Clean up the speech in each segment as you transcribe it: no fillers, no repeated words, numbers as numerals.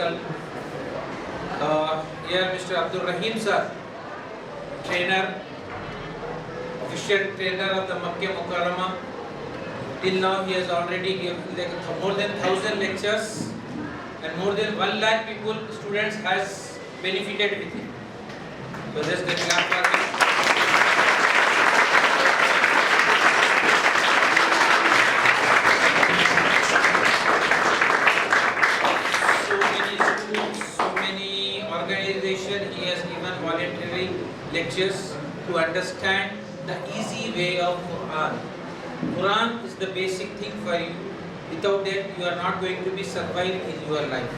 hospital. Here Mr. Abdul Rahim sir, trainer, official trainer of the Makkah Mukarramah. Till now he has already given more than 1,000 lectures and more than 1 lakh people, students has benefited with him. So just a clap for him. So many schools, so many organizations, he has given voluntary lectures to understand the easy way of Quran. Quran is the basic thing for you. Without that, you are not going to be survive in your life.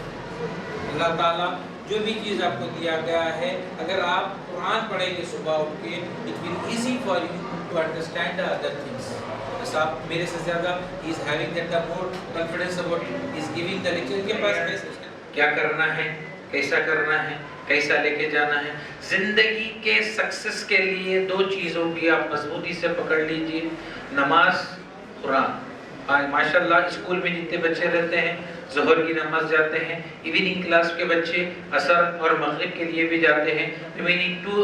अल्लाह ताला जो भी चीज़ आपको दिया गया है, अगर आप कुरान पढ़ेंगे सुबह उठ के, it will easy for you to understand the other things. बस आप मेरे से ज़्यादा he is having that the more confidence about it. He is giving the lecture के पास क्या करना है, कैसा करना है, कैसा लेके जाना है। जिंदगी के सक्सेस के लिए 2 चीज़ों की आप मजबूती से पकड़ लीजिए, नमाज, कुरान। आज माशाल्लाह स्कूल में जितने बच्चे रहते हैं, ज़ोहर की नमाज जाते हैं, इवनिंग क्लास के बच्चे असर और मगरिब के लिए भी जाते हैं, रिमेनिंग 2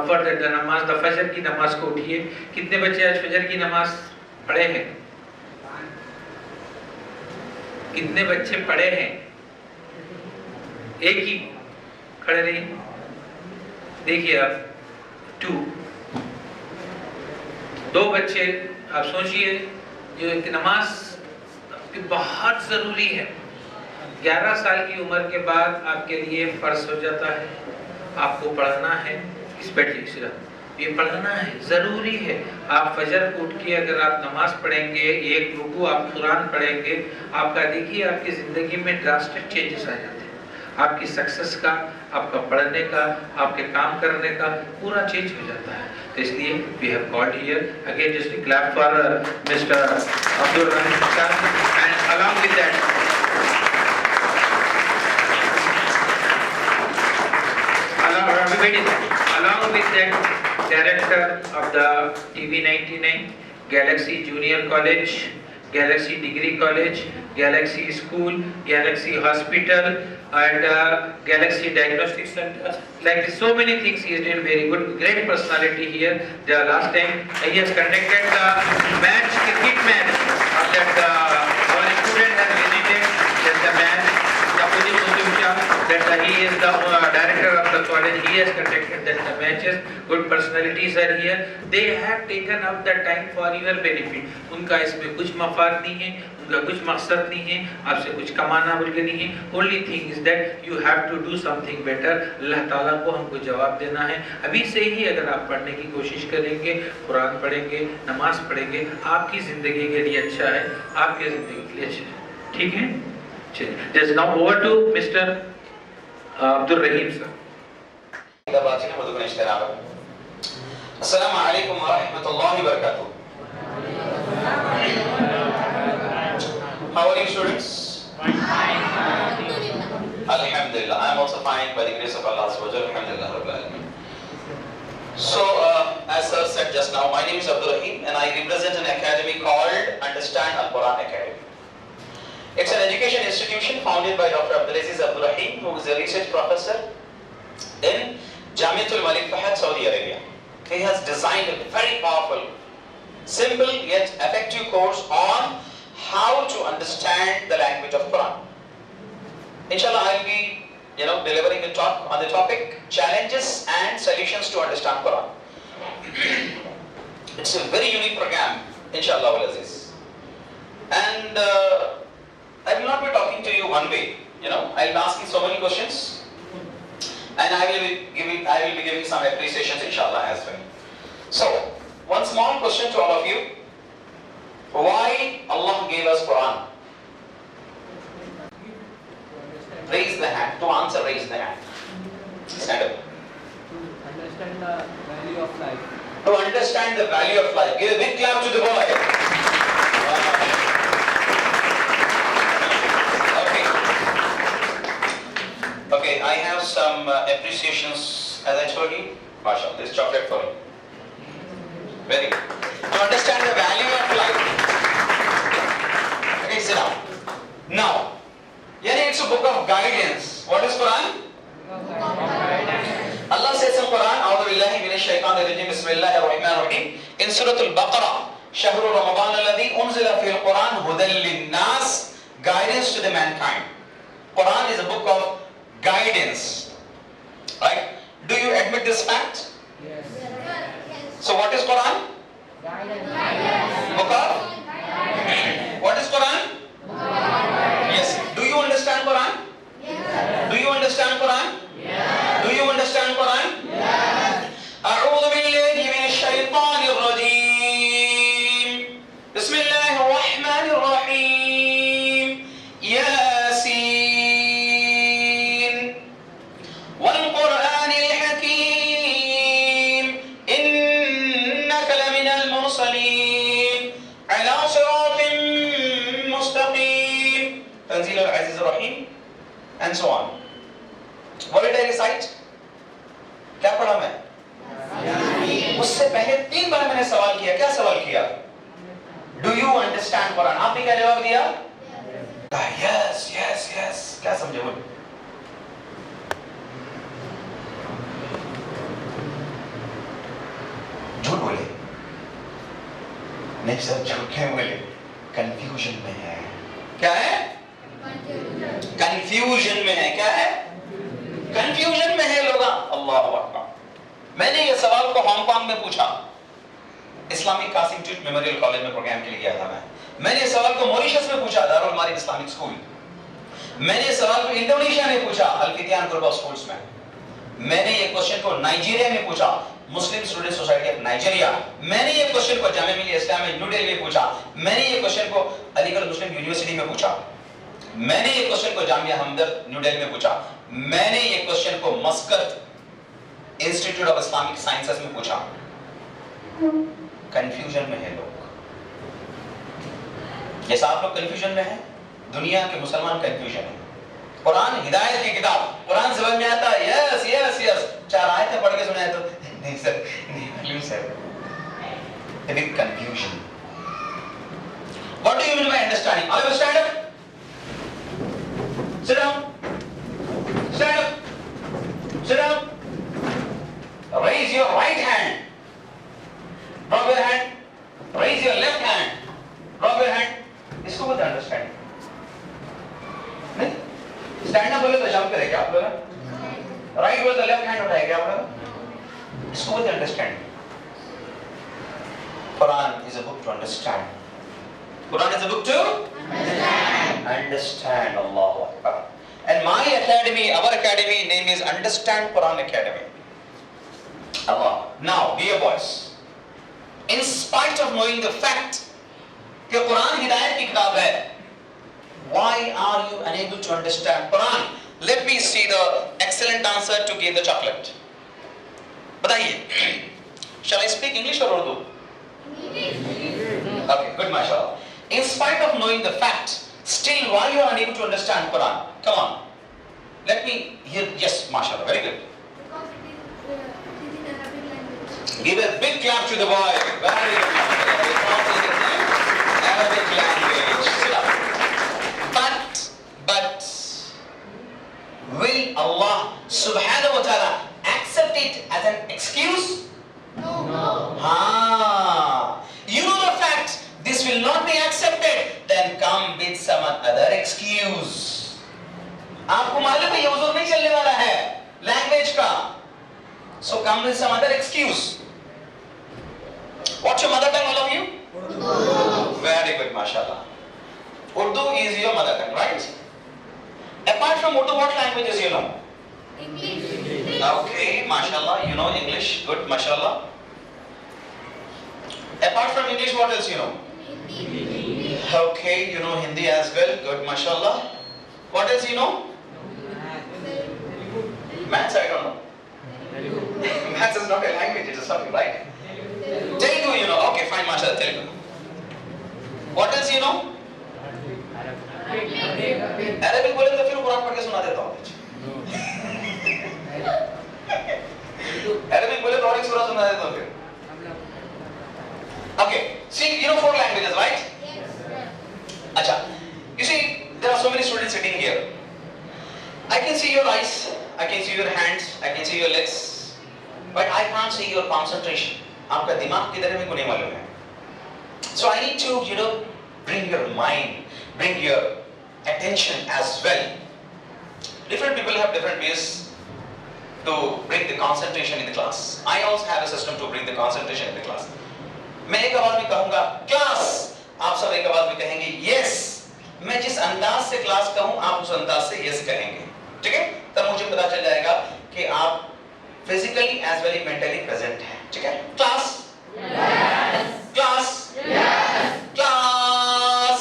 फॉर द नमाज, द फजर की नमाज को उठिए। कितने बच्चे आज फजर की नमाज पढ़े हैं? कितने बच्चे पढ़े हैं? एक ही खड़े रहिए, देखिए आप 2 बच्चे, आप सोचिए जो एक नमाज बहुत ज़रूरी है। 11 साल की उम्र के बाद आपके लिए फ़र्ज हो जाता है, आपको पढ़ना है। इस बैठिए सिर्फ ये पढ़ना है, ज़रूरी है। आप फजर को उठ के अगर आप नमाज पढ़ेंगे, 1 रुकू आप कुरान पढ़ेंगे, आपका देखिए आपकी ज़िंदगी में ड्रास्टिक चेंजेस आ जाते हैं। आपकी सक्सेस का, आपका पढ़ने का, आपके काम करने का पूरा चेंज हो जाता है। तो इसलिए we have called here again just clap for mister Abdul Rahim sir and along with that director of the TV99, Galaxy Junior College, Galaxy Degree College, Galaxy School, Galaxy Hospital, and Galaxy Diagnostic Center. Like so many things he is doing very good, great personality here. The last time he has conducted the match, cricket match of that our student has visited the match. That he is the director of the college. He has conducted that the matches. Good personalities are here. They have taken up the time for your benefit. उनका इसमें कुछ मफाद नहीं है, उनका कुछ मकसद नहीं है, आपसे कुछ कमाना बोल के नहीं है। Only thing is that you have to do something better. अल्लाह ताला को हमको जवाब देना है। अभी से ही अगर आप पढ़ने की कोशिश करेंगे, कुरान पढ़ेंगे, नमाज पढ़ेंगे, आपकी जिंदगी के लिए अच्छा है, आपकी जिंदगी के लिए अच्छा है। ठीक है? चलिए। Just now over to Mr. Abdul Rahim sir. Assalamu alaikum wa rahmatullahi wa barakatuh. How are you students? Alhamdulillah. I am also fine by the grace of Allah subhanahu wa ta'ala. Alhamdulillah rabbil alamin. So as sir said just now, my name is Abdul Rahim and I represent an academy called Understand Al-Quran Academy. It's an education institution founded by Dr. Abdulaziz Abdul Rahim, who is a research professor in Jamiatul Malik Fahad, Saudi Arabia. He has designed a very powerful, simple yet effective course on how to understand the language of Quran. Inshallah, I will be delivering a talk on the topic challenges and solutions to understand Quran. It's a very unique program, Inshallah Aziz. And I will not be talking to you one way. I will be asking so many questions, and I will be giving some appreciations, inshallah, as well. So, one small question to all of you: why Allah gave us Quran? Raise the hand. To answer, raise the hand. Stand up. To understand the value of life. To understand the value of life. Give a big clap to the boy. Okay, I have some appreciations, as I told you. Mashallah, this chocolate for you. Very good. To understand the value of life. Okay, sit down. Now, it's a book of guidance. What is Quran? Allah says in Quran, A'udhu billahi minash shaitanir rajim, Bismillahir Rahmanir Rahim, in Surah Al-Baqarah, Shahru Ramadan alladhi unzila fil Quran hudan lin-nas, guidance to the mankind. Quran is a book of guidance. Right? Do you admit this fact? Yes. So what is Quran? Book of? What is Quran? Yes. Do you understand Quran? Do you understand Quran? Do you understand Quran? أعوذ بالله من الشيطان الرجيم. بسم الله الرحمن الرحيم. ياسين والقرآن الحكيم إنك لمن المرسلين على صراط مستقيم تنزيل العزيز الرحيم and so on. What did I recite? क्या पढ़ा मैं? उससे पहले 3 बार मैंने सवाल किया. क्या सवाल किया? Do you understand Quran? आपने क्या जवाब दिया? Yes, yes, yes. क्या समझे बोल? झूठ बोले? नहीं सर, झूठ क्यों बोले? कंफ्यूजन में है. क्या है? कंफ्यूजन में है. क्या है? कंफ्यूजन में है लोग. अल्लाहु अकबर. मैंने ये सवाल को हांगकांग में पूछा. इस्लामिक कासिम ट्यूट मेमोरियल कॉलेज में प्रोग्राम के लिए गया था मैंने ये सवाल को मॉरिशस में पूछा, दारुल मारिफ इस्लामिक स्कूल. मैंने ये सवाल को इंडोनेशिया में पूछा, अल-फितियान ग्रुप ऑफ स्कूल्स में. मैंने ये क्वेश्चन को नाइजीरिया में पूछा, मुस्लिम स्टूडेंट सोसाइटी ऑफ नाइजीरिया. मैंने ये क्वेश्चन को जामिया मिलिया इस्लामिया न्यू दिल्ली में पूछा. मैंने ये क्वेश्चन को अलीगढ़ मुस्लिम यूनिवर्सिटी में पूछा. मैंने ये क्वेश्चन को जामिया हमदर्द न्यू दिल्ली में पूछा. मैंने ये क्वेश्चन को मस्कत इंस्टीट्यूट ऑफ इस्लामिक साइंसेस में पूछा. कंफ्यूजन में है लोग. जैसा आप लोग कंफ्यूजन में हैं, दुनिया के मुसलमान कंफ्यूजन है. कुरान हिदायत की किताब, कुरान समझ में आता है, यस यस यस. 4 आयतें पढ़ के सुनाए तो नहीं सर, नहीं मालूम sir. A big confusion. What do you mean by understanding? All of you stand up. Sit down. Stand up. Sit down. Raise your right hand. Drop your hand. Raise your left hand. Drop your hand. इसको बोलते understanding. नहीं? Stand up बोले तो jump करे क्या आप लोग? Right बोले तो लेफ्ट हैंड उठाए क्या आप लोग? इसको बोलते understanding. Quran is a book to understand. Quran is a book to understand. Allahu Akbar. And my academy, our academy name is Understand Quran Academy. Allah. Now, dear boys, in spite of knowing the fact कि कुरान हिदायत की किताब है, why are you unable to understand Quran? Let me see the excellent answer to give the chocolate. बताइए. Shall I speak English or Urdu? Okay, good, mashallah. In spite of knowing the fact, still why you are unable to understand Quran? Come on. Let me hear. Yes, mashallah, very good. Give a big clap to the boy. Very good. Arabic language. But will Allah subhanahu wa ta'ala accept it as an excuse? No. You know the fact this will not be accepted, then come with some other excuse. आपको मालूम है ये हुजूर नहीं चलने वाला है language का. So come with some other excuse. What's your mother tongue, all of you? Urdu. Very good, mashallah. Urdu is your mother tongue, right? Apart from Urdu, what languages you know? English. Okay, mashallah, you know English. Good, mashallah. Apart from English, what else you know? Hindi. Okay, you know Hindi as well. Good, mashallah. What else you know? Maths, I don't know. Maths is not a language, it is something, right? Telugu, you know. Okay, fine, mashallah, Telugu. What else you know? Arabic बोले तो फिर कुरान पढ़ के सुना देता हूँ. Arabic बोले तो और एक सूरा सुना देता हूँ फिर. Okay, see, you know 4 languages, right? Yes. Acha, you see, there are so many students sitting here. I can can see your eyes, I can see your hands, I can see your legs, but I can't see your concentration. आपका दिमाग किधर है मेरे को नहीं मालूम है. So I need to, bring your mind, bring your attention as well. Different people have different ways to bring the concentration in the class. I also have a system to bring the concentration in the class. मैं एक आवाज में कहूँगा class, आप सब एक आवाज में कहेंगे यस. मैं जिस अंदाज से क्लास कहूँ आप उस अंदाज से यस कहेंगे. ठीक है? तब मुझे पता चल जाएगा कि आप physically as well mentally present हैं. ठीक है? Class, class, class,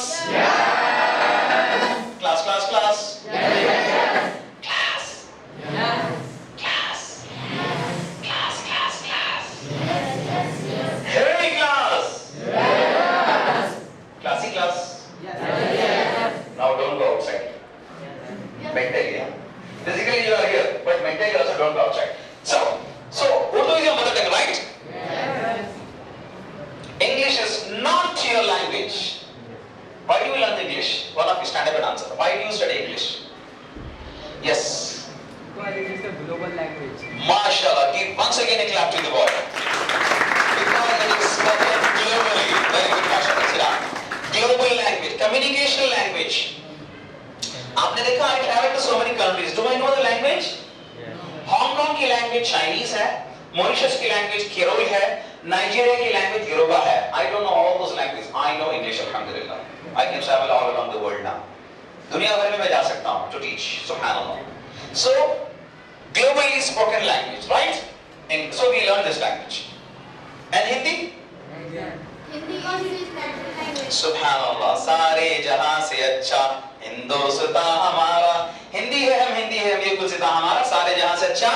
class, class, class, mentally, physically you are here, but mentally also don't go outside. So Urdu is your mother tongue, right? English is not your language. Why do you learn English? One of you stand up and answer. Why do you study English? Yes. Because it is a global language. MashaAllah. Give once again a clap to the boy. Because it is spoken globally. Very good, MashaAllah. Global language, communication language. आपने देखा I traveled to so many countries. Do I know the language? Hong Kong की language Chinese है, Mauritius की language Carol है, Nigeria की language Yoruba है. I don't know all those languages. I know English, alhamdulillah. I can travel all around the world now. दुनिया भर में मैं जा सकता हूँ to teach. Subhanallah. So globally spoken language, right? And so we learn this language. And Hindi? Hindi is national language. Subhanallah. सारे जहां से अच्छा हिंदुस्तान हमारा. हिंदी है हम, हिंदी है हम, ये गुलसिता हमारा. सारे जहां से अच्छा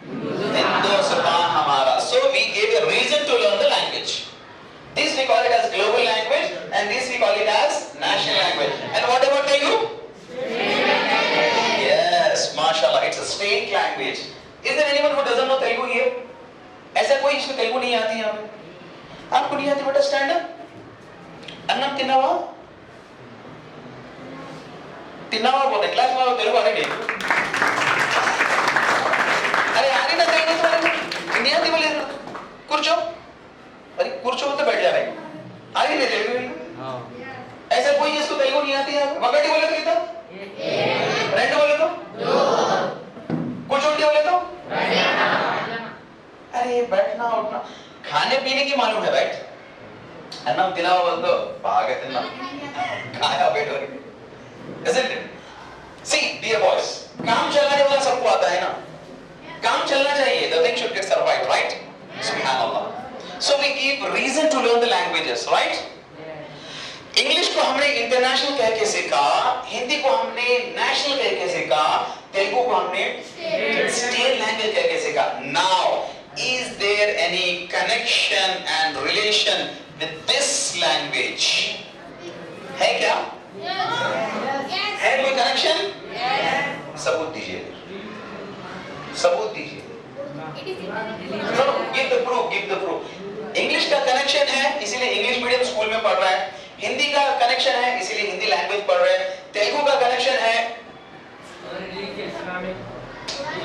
हिंदुस्तान हमारा. So we gave a reason to learn the language. This we call it as global language, and this we call it as national language. And what about Telugu? Yes, mashallah, it's a state language. Is there anyone who doesn't know Telugu here? ऐसा कोई जिसको तेलुगु नहीं आती यहाँ पे? आपको नहीं आती बेटा? Stand up. अन्नम तिन्नावा, तिन्नावा बोलते क्लास में. तेलुगु आ रही नहीं? अरे आ रही ना तेलुगु तुम्हारे? नहीं आती बोले कुर्चो. अरे कुर्चो तो बैठ जा रहे. आ रही नहीं तेलुगु? ऐसा कोई जिसको तेलुगु नहीं आती है? मगटी बोले तो कितना? रेंड बोले तो? कुचोटी बोले तो? अरे बैठना उठना खाने पीने की मालूम है, राइट? अन्नम तिनावा बोल दो भागे तिन्ना खाया बैठो. Isn't it? See, dear boys, काम चलाने वाला सबको आता है ना. काम चलना चाहिए. The thing should get survived, right? Subhanallah. So we give reason to learn the languages, right? English को हमने इंटरनेशनल कह के सीखा, हिंदी को हमने नेशनल कह के सीखा, तेलुगु को हमने स्टेट लैंग्वेज कह के सीखा. Now, is there any connection and relation with this language? है क्या? है कोई कनेक्शन? सबूत दीजिए, सबूत दीजिए. No, give the proof, give the proof. English का कनेक्शन है इसीलिए इंग्लिश मीडियम स्कूल में पढ़ रहा है. हिंदी का कनेक्शन है इसीलिए हिंदी लैंग्वेज पढ़ रहे हैं. तेलुगु का कनेक्शन है.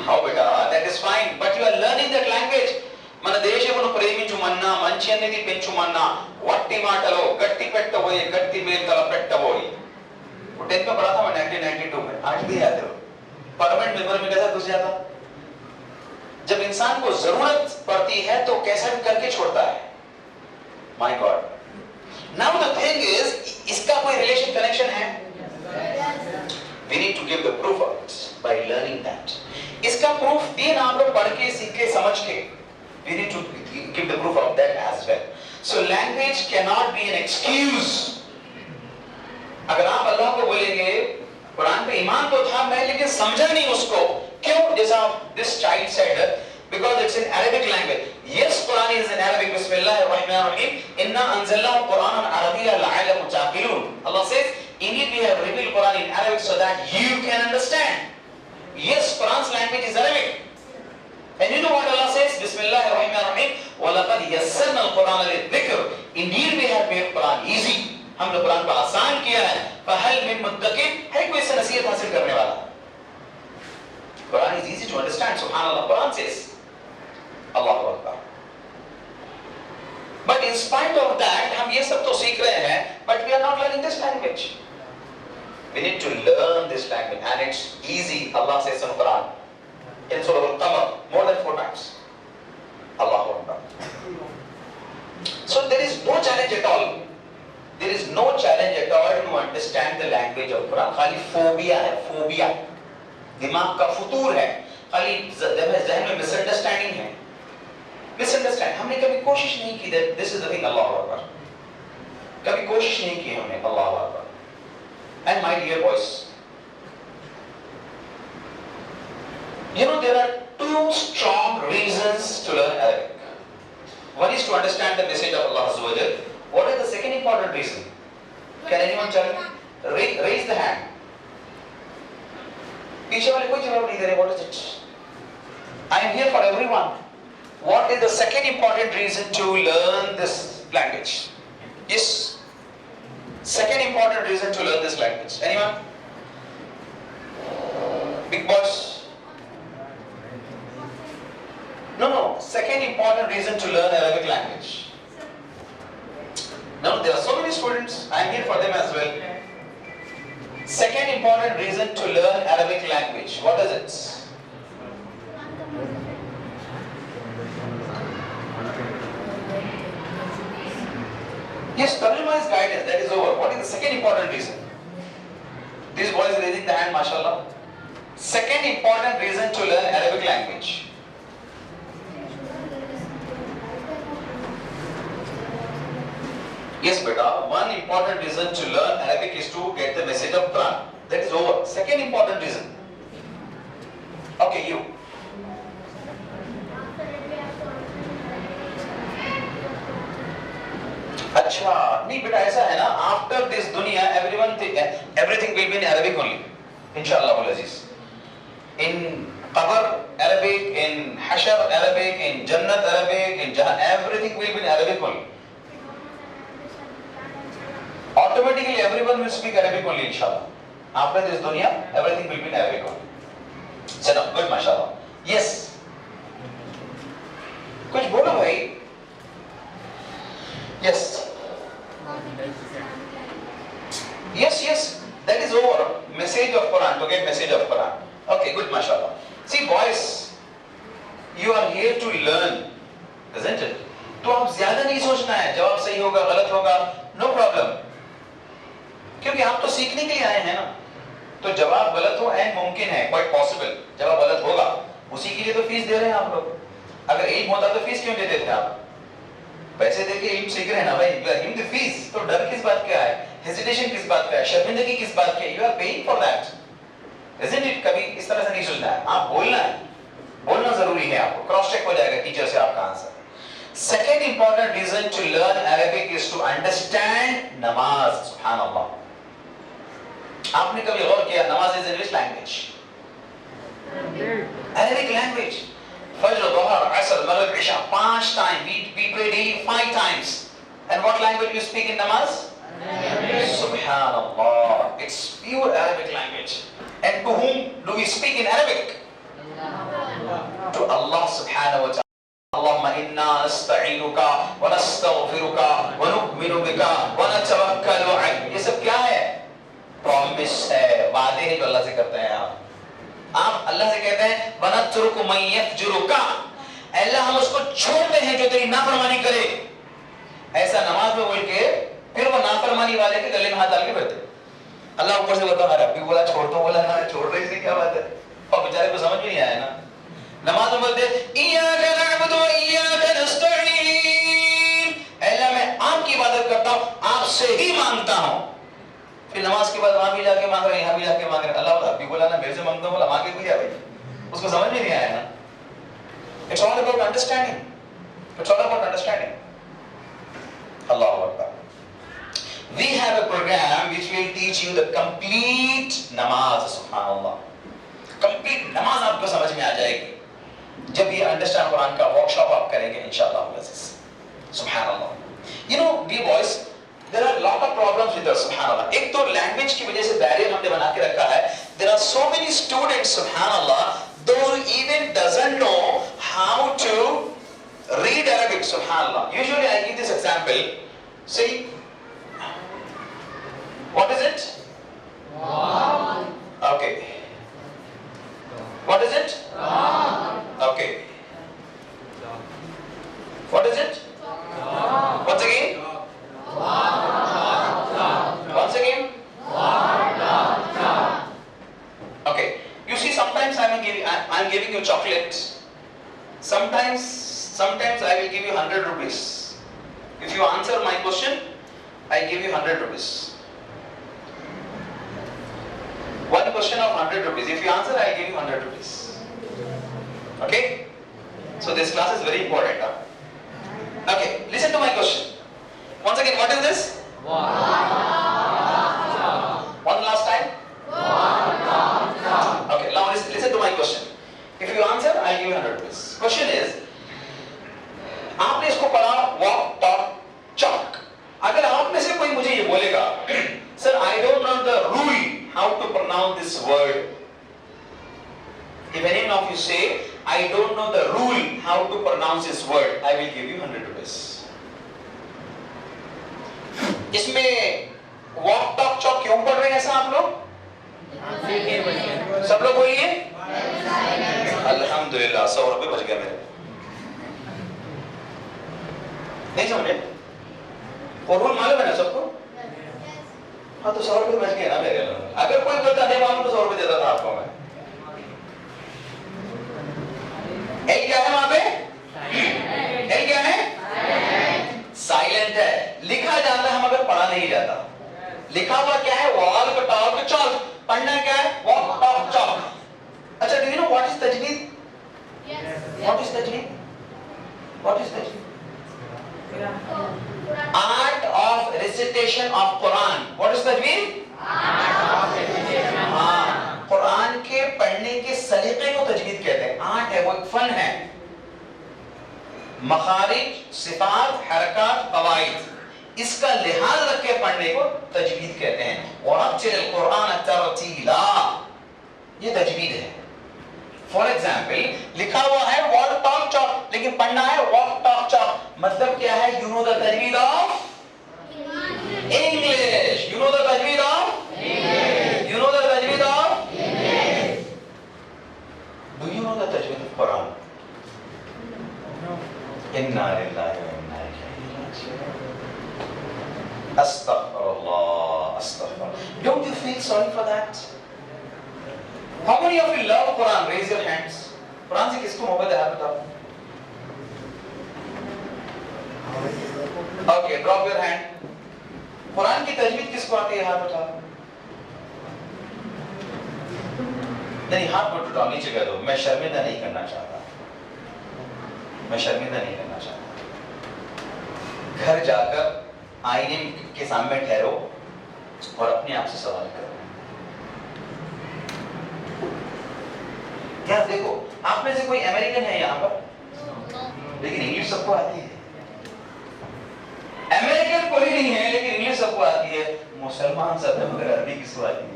How beta? That is fine, but you are learning that language. మన దేశమును ప్రేమించుమన్నా మంచి అనేది పెంచుమన్నా వట్టి మాటలో గట్టి పెట్టబోయి గట్టి మేతల పెట్టబోయి. 10th में पढ़ा था मैं 1992 में. आज भी याद है. परमानेंट मेमोरी में कैसा घुस जाता. जब इंसान को जरूरत पड़ती है तो कैसा भी करके छोड़ता है. My God. Now the thing is, इसका कोई रिलेशन कनेक्शन है? We need to give the proof of it by learning that. इसका प्रूफ दिए ना आप लोग पढ़ के सीख के समझ के. We need to give the proof of that as well. So language cannot be an excuse. अगर आप अल्लाह को बोलेंगे कुरान पे ईमान तो था मैं लेकिन समझा नहीं उसको. क्यों? जैसा this child said, because it's in Arabic language. Yes, Quran is in Arabic. Bismillahirrahmanirrahim. Inna anzalnahu Quranan Arabiyyan la'allakum taqilun. Allah says, indeed we have revealed Quran in Arabic so that you can understand. Yes, Quran's language is Arabic. And you know what Allah says? Bismillahirrahmanirrahim. وَلَقَدْ يَسَّرْنَا الْقُرْآنَ لِلذِّكْرِ. Indeed we have made Quran easy. हमने कुरान को आसान किया है. فَهَلْ مِن मुद्दकिर. है कोई इससे नसीहत हासिल करने वाला? Quran is easy to understand. Subhanallah. Quran says, Allahu Akbar. But in spite of that, हम ये सब तो सीख रहे हैं, but we are not learning this language. We need to learn this language, and it's easy. Allah says in Quran, in Surah Al-Qamar, more than 4 times. Allahu Akbar. So there is no challenge at all. There is no challenge at all to understand the language of Quran. खाली phobia है, phobia. दिमाग का फुतूर है. खाली ज़हन में misunderstanding है. Misunderstand. हमने कभी कोशिश नहीं की that this is the thing. Allahu Akbar. कभी कोशिश नहीं की हमने. Allahu Akbar. And my dear boys, you know there are 2 strong reasons to learn Arabic. One is to understand the message of Allah Azza wa Jal. What is the second important reason? Can anyone tell me? Raise the hand. पीछे वाले कोई जवाब नहीं दे रहे. What is it? I am here for everyone. What is the second important reason to learn this language? Yes. Second important reason to learn this language. Anyone? Big boss? No. Second important reason to learn Arabic language. No, there are so many students. I am here for them as well. Second important reason to learn Arabic language. What is it? Yes, Tarjuma is guidance. That is over. What is the second important reason? This boy is raising the hand, mashallah. Second important reason to learn Arabic language. Yes, beta. One important reason to learn Arabic is to get the message of Quran. That is over. Second important reason. Okay, you. अच्छा नहीं बेटा ऐसा है ना. After this दुनिया everything will be in Arabic only. Inshallah Aziz. In Qabr Arabic, in Hashar Arabic, in Jannat Arabic, in everything will be in Arabic only. Automatically everyone will speak Arabic only inshallah. After this dunya, everything will be in Arabic only. Sit down. Good, mashallah. Yes. कुछ बोलो भाई. Yes. Yes. That is over. Message of Quran. To get message of Quran. Okay, good, mashallah. See, boys, you are here to learn, isn't it? तो आप ज़्यादा नहीं सोचना है. जवाब सही होगा, गलत होगा, no problem. क्योंकि आप तो सीखने के लिए आए हैं ना. तो जवाब गलत हो एंड मुमकिन है, quite possible. जवाब गलत होगा. उसी के लिए तो फीस दे रहे हैं आप लोग. अगर इल्म होता तो फीस क्यों देते थे आप? पैसे देके इल्म सीख रहे हैं ना भाई. You are giving the fees. तो डर किस बात का है? Hesitation किस बात का है? शर्मिंदगी किस बात की है? You are paying for that. Isn't it? कभी इस तरह से नहीं सोचना है. आप बोलना है. बोलना जरूरी है आपको. क्रॉस चेक हो जाएगा टीचर से आपका answer. Second important reason to learn Arabic is to understand namaz. Subhanallah. आपने कभी गौर किया नमाज is English language? Arabic language. Fajr, Dhuhr, Asr, Maghrib, Isha, 5 times. We pray daily 5 times. And what language you speak in namaz? Arabic. Subhanallah. It's pure Arabic language. And to whom do we speak in Arabic? To Allah subhanahu wa ta'ala. Allahumma inna nasta'inuka wa nastaghfiruka wa nu'minu bika wa natawakkalu alayk. ये सब क्या है? Promise है, वादे हैं जो अल्लाह से करते हैं आप. आप अल्लाह से कहते हैं वनत्रुकु मन यफजुरुका. अल्लाह हम उसको छोड़ते हैं जो तेरी नाफरमानी करे. ऐसा नमाज में बोल के फिर वो नाफरमानी वाले के गले में हाथ डाल के बैठते. अल्लाह ऊपर से बता रहा है, बोला छोड़ तो बोला ना, छोड़ रही थी क्या बात है. और बेचारे को समझ में नहीं आया ना. नमाज में बोलते इय्याका नअबुदु व इय्याका नस्तईन. अल्लाह मैं आपकी इबादत करता हूं, आपसे ही मांगता हूं. फिर नमाज के बाद वहां भी जाके मांग रहे हैं, यहां भी जाके मांग रहे हैं. अल्लाह अभी बोला ना मेरे से मांगता हूं, बोला मांगे भी भाई. उसको समझ में नहीं आया ना. It's all about understanding. It's all about understanding. Allahu Akbar. We have a program which will teach you the complete namaz. Subhanallah. Complete namaz आपको समझ में आ जाएगी जब ये understand कुरान का workshop आप करेंगे इंशाअल्लाह. Subhanallah. You know, dear boys, there are a lot of problems with us. Subhanallah. एक तो language की वजह से barrier हमने बना के रखा है. There are so many students, Subhanallah, Those who even doesn't know how to read Arabic, subhanallah. Usually I give this example. See, what is it? Okay. What is it? Okay. What is it? Once again? Once again? Okay. You see, sometimes I'm giving you chocolate. Sometimes I will give you 100 rupees. If you answer my question, I give you 100 rupees. One question of 100 rupees. If you answer, I give you 100 rupees. Okay? So this class is very important. Huh? Okay, listen to my question. Once again, what is this? One last time? Okay, now listen to my question. If you answer, I'll give you 100 rupees. Question is, आपने इसको पढ़ा walk, talk, chalk. अगर आप में से कोई मुझे ये बोलेगा, sir, I don't know the rule how to pronounce this word. If any of you say, I don't know the rule how to pronounce this word, I will give you 100 rupees. इसमें walk, talk, chalk क्यों पढ़ रहे हैं ऐसा आप लोग? सब लोग बोलिए। अल्हम्दुलिल्लाह 100 रुपए बच गए मेरे। नहीं समझे? और रूल मालूम है ना सबको? हाँ तो 100 रुपए बच गए ना मेरे। अगर कोई बोलता नहीं मालूम तो 100 रुपए देता था आपको मैं। एल क्या है वहां पे? एल क्या है? साइलेंट है। लिखा जाता है मगर पढ़ा नहीं जाता। लिखा हुआ क्या है? Walk talk chalk. पढ़ना क्या है? Walk talk chalk. अच्छा, do you know what is तजवीद? व्हाट इज तजवीद? व्हाट इज तजवीद? Art of recitation of Quran. What is tajweed? हाँ, कुरान के पढ़ने के सलीके को तजवीद कहते हैं। आर्ट है, वो एक फन है। मखारिज, सिफात, हरकत, कवाइद, इसका लिहाज रख के पढ़ने को तजवीद कहते हैं। वरत्तिल कुरान तरतीला, ये तजवीद है। फॉर एग्जाम्पल लिखा हुआ है वॉक टॉक चॉक, लेकिन पढ़ना है वॉक टॉक चॉक। मतलब क्या है? यू नो द तजवीद of English. You know the तजवीद of English. You know the तजवीद of English. Do you know the तजवीद ऑफ कुरान? इन्ना लिल्लाहि व इन्ना इलैहि राजिऊन। अस्तगफिरुल्लाह, अस्तगफिरुल्लाह। Don't you feel sorry for that? How many of you love Quran? Raise your hands. Quran से किसको मोहब्बत है? बताओ। Okay, drop your hand. Quran की तजवीद किसको आती है? हाथ उठाओ। नहीं, हाथ मत उठाओ, नीचे कर दो। मैं शर्मिंदा नहीं करना चाहता। मैं शर्मिंदा नहीं करना चाहता। घर जाकर आईने के सामने ठहरो और अपने आप से सवाल करो। क्या देखो, आप में से कोई अमेरिकन है यहाँ पर? लेकिन इंग्लिश सबको आती है। अमेरिकन कोई नहीं है लेकिन इंग्लिश सबको आती है। मुसलमान सब है मगर अरबी किसको आती है?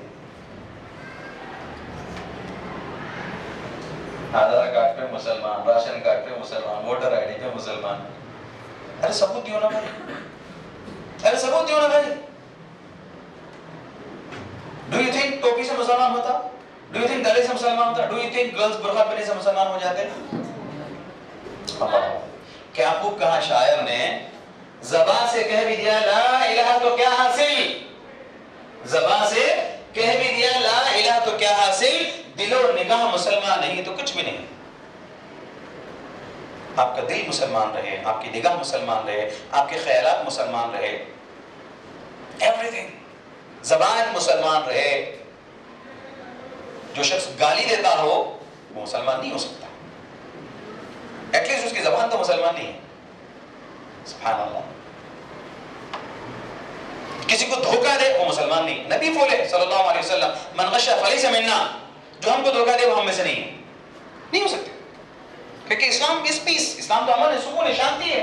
आधार कार्ड पे मुसलमान, राशन कार्ड पे मुसलमान, वोटर आईडी पे मुसलमान। अरे सबूत दियो ना भाई, अरे सबूत दियो ना भाई। डू यू थिंक टोपी से मुसलमान होता? डू यू थिंक गले से मुसलमान होता? डू यू थिंक गर्ल्स बुर्का पहनने से मुसलमान हो जाते? क्या खूब कहा शायर ने, ज़बान से कह भी दिया ला इलाहा तो क्या हासिल, ज़बान से कह भी दिया ला इलाहा तो क्या हासिल, दिलो निगाह मुसलमान नहीं तो कुछ भी नहीं। आपका दिल मुसलमान रहे, आपकी निगाह मुसलमान रहे, आपके ख्यालात मुसलमान रहे, एवरीथिंग। ज़बान मुसलमान रहे। जो शख्स गाली देता हो वो मुसलमान नहीं हो सकता। एटलीस्ट उसकी ज़बान तो मुसलमान नहीं है। सुभान अल्लाह। किसी को धोखा दे वो मुसलमान नहीं। नबी बोले सल्लल्लाहु अलैहि वसल्लम, मन गश्शा फलैसा मिन्ना, जो हमको धोखा दे वो हम में से नहीं है। नहीं हो सकते, क्योंकि इस्लाम इज पीस। इस्लाम तो अमन है, सुकून है, शांति है।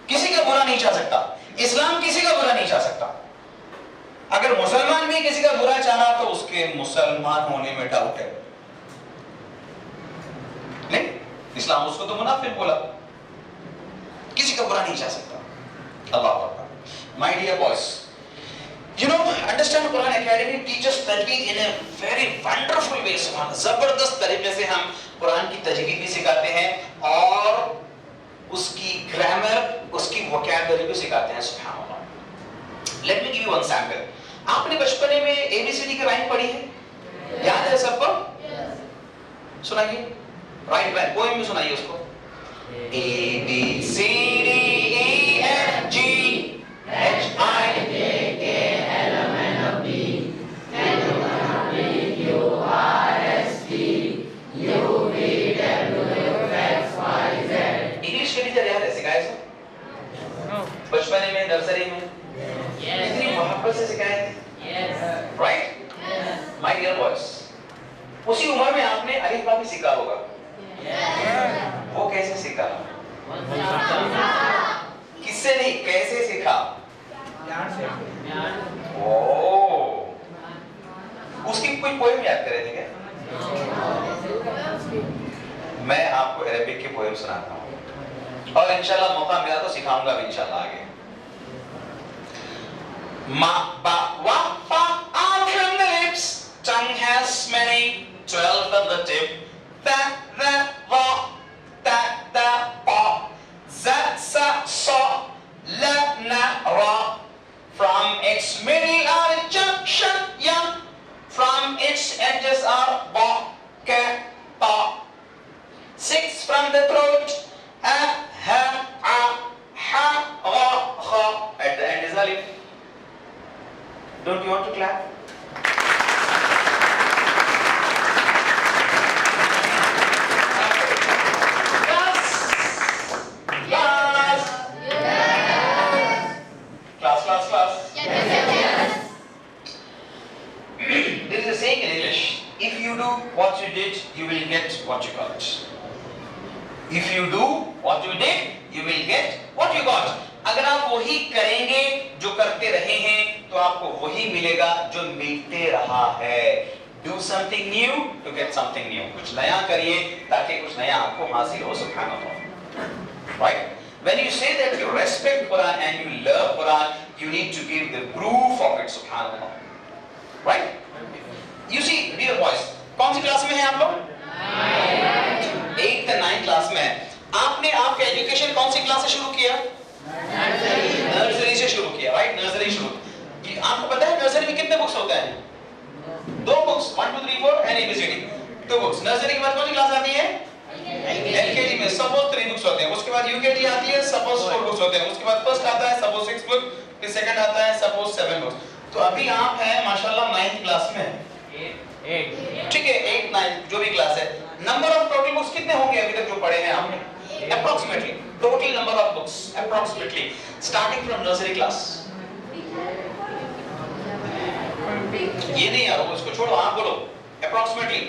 किसी का बुरा नहीं चाह सकता। इस्लाम किसी का बुरा नहीं चाह सकता। अगर मुसलमान भी किसी का बुरा चाहा तो उसके मुसलमान होने में डाउट है। इस्लाम उसको तो मुनाफिक बोला, किसी का बुरा नहीं चाह सकता। अल्लाह अकबर। My dear boys, you know, understand Quran Academy teaches tajweed in a very wonderful way। सुभान, जबरदस्त तरीके से हम कुरान की तजवीद भी सिखाते हैं और उसकी ग्रामर, उसकी वोकैबुलरी भी सिखाते हैं। सुभान अल्लाह। Let me give you one sample. आपने बचपने में एबीसीडी की राइम पढ़ी है, याद है सबको? सुनाइए, राइट बैक पोएम में सुनाइए उसको। A B C D E F G H I J K L M N O P Q R S T U V W X Y Z। English के टीचर याद है सिखाए सो? बचपन में, nursery में इतनी मोहब्बत से सिखाए थे, राइट? माय डियर बॉयज, उसी उम्र में आपने अलिफ बा भी सीखा होगा। वो कैसे सीखा? किससे नहीं, कैसे सीखा? ओह, उसकी कोई पोएम याद करे थे क्या? मैं आपको अरबिक की पोएम सुनाता हूँ और इंशाल्लाह मौका मिला तो सिखाऊंगा भी इंशाल्लाह आगे। Ma, ba, wa, fa are from the lips. Tongue has many, 12 on the tip. Ta, ra, wa, ta, da, pa. Za, sa, so, la, na, ra. From its middle are junction, ya. From its edges are ba, ka, pa. 6 from the throat. A, ha, a, ha, ra, kha. At the end is alif. Don't you want to clap? Class! Class! Class, class, class. There is a saying in English, if you do what you did, you will get what you got. If you do what you did, you will get what you got. अगर आप वही करेंगे जो करते रहे हैं तो आपको वही मिलेगा जो मिलते रहा है। Do something new to get something new. कुछ नया करिए ताकि कुछ नया आपको हासिल हो। सुभान अल्लाह। Right? When you say that you respect Quran and you love Quran, you need to give the proof of it। सुभान अल्लाह। Right? You see, dear boys, कौन सी क्लास में हैं आप लोग? 8th and 9th क्लास में हैं। आपने आपका एजुकेशन कौन सी क्लास से शुरू किया? नर्सरी से शुरू किया, राइट? नर्सरी शुरू। आपको पता है नर्सरी में कितने बुक्स होते हैं? 2 books, 1 2 3 4 and ABCD. 2 books. Nursery के बाद कौन सी क्लास आती है? एलकेजी में सपोज 3 बुक्स होते हैं। उसके बाद यूकेजी आती है, सपोज 4 बुक्स होते हैं। उसके बाद फर्स्ट आता है सपोज 6 बुक, फिर सेकंड आता है सपोज 7 बुक्स। तो अभी आप हैं माशाल्लाह 9th क्लास में। 8 ठीक है, 8 9 जो भी क्लास है। नंबर ऑफ टोटल बुक्स कितने होंगे अभी तक जो पढ़े हैं आपने? Approximately total number of books, approximately starting from nursery class। ये नहीं यार, वो इसको छोड़ो, आप बोलो approximately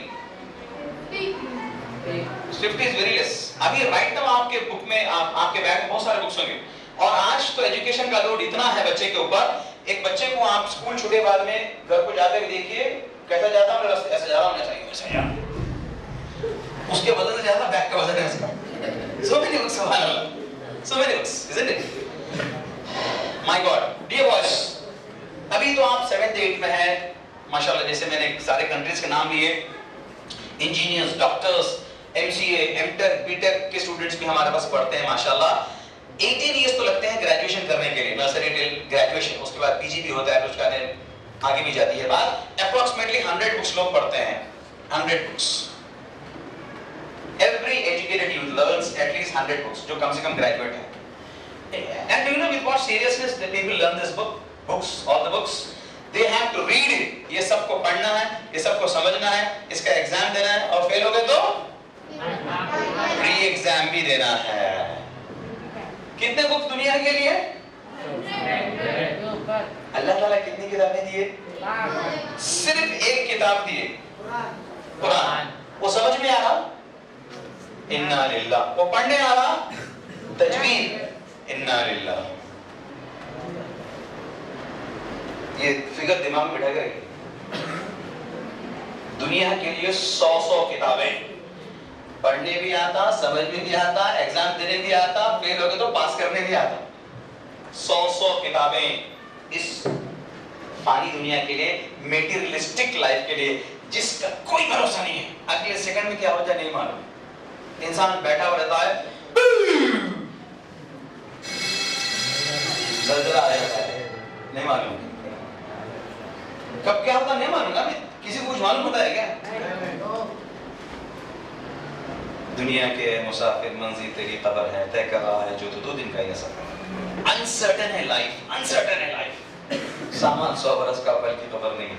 50 is very less। अभी राइट नाउ आपके बुक में आपके बैग में बहुत सारे बुक्स होंगे और आज तो एजुकेशन का लोड इतना है बच्चे के ऊपर। एक बच्चे को आप स्कूल छुट्टे बाद में घर को जाते हुए देखिए कैसा जाता है, रास्ते ऐसे जा रहा होना चाहिए, ऐसा यार उसके वजन से ज्यादा बैग का वजन है इसका। So many books, subhanallah. So many books, isn't it? My God, dear boys, अभी तो आप 7th 8th में हैं, माशाल्लाह। जैसे मैंने सारे कंट्रीज के नाम लिए, engineers, doctors, MCA, MTech, BTech के स्टूडेंट्स भी हमारे पास पढ़ते हैं माशाल्लाह। 18 इयर्स तो लगते हैं ग्रेजुएशन करने के लिए, नर्सरी टिल ग्रेजुएशन। उसके बाद पीजी भी होता है, फिर उसका आगे भी जाती है बात। अप्रॉक्सीमेटली 100 बुक्स लोग पढ़ते हैं, 100 books. Every educated youth learns at least 100 books, जो कम से कम ग्रेजुएट हैं। And do you know with what seriousness the people learn this books, all the books? They have to read it। ये सबको पढ़ना है, ये सबको समझना है, इसका एग्जाम देना है और फेल हो गए तो प्री एग्जाम भी देना है। कितने बुक्स दुनिया के लिए? अल्लाह ताला कितनी किताबें दिए? सिर्फ एक किताब दिए, कुरान। वो समझ में आ रहा? इन्ना लिल्लाह। वो पढ़ने आ रहा? तजवीद। इन्ना लिल्लाह। ये फिगर दिमाग में बिठा कर दुनिया के लिए 100 किताबें पढ़ने भी आता, समझने भी आता, एग्जाम देने भी आता, फेल हो गए तो पास करने भी आता। 100 किताबें इस फानी दुनिया के लिए, मेटीरियलिस्टिक लाइफ के लिए, जिसका कोई भरोसा नहीं है। अगले सेकंड में क्या हो जाए नहीं मालूम। इंसान बैठा हुआ रहता है, जल्जला आ जाता है, नहीं मालूम कब क्या होता, नहीं मालूम। किसी को कुछ मालूम होता है क्या? दुनिया के मुसाफिर, मंजिल तेरी कब्र है, तय कर रहा है जो तो 2 दिन का ही सफर। अनसर्टेन है लाइफ, अनसर्टेन है लाइफ। सामान 100 बरस का, पल की खबर नहीं है।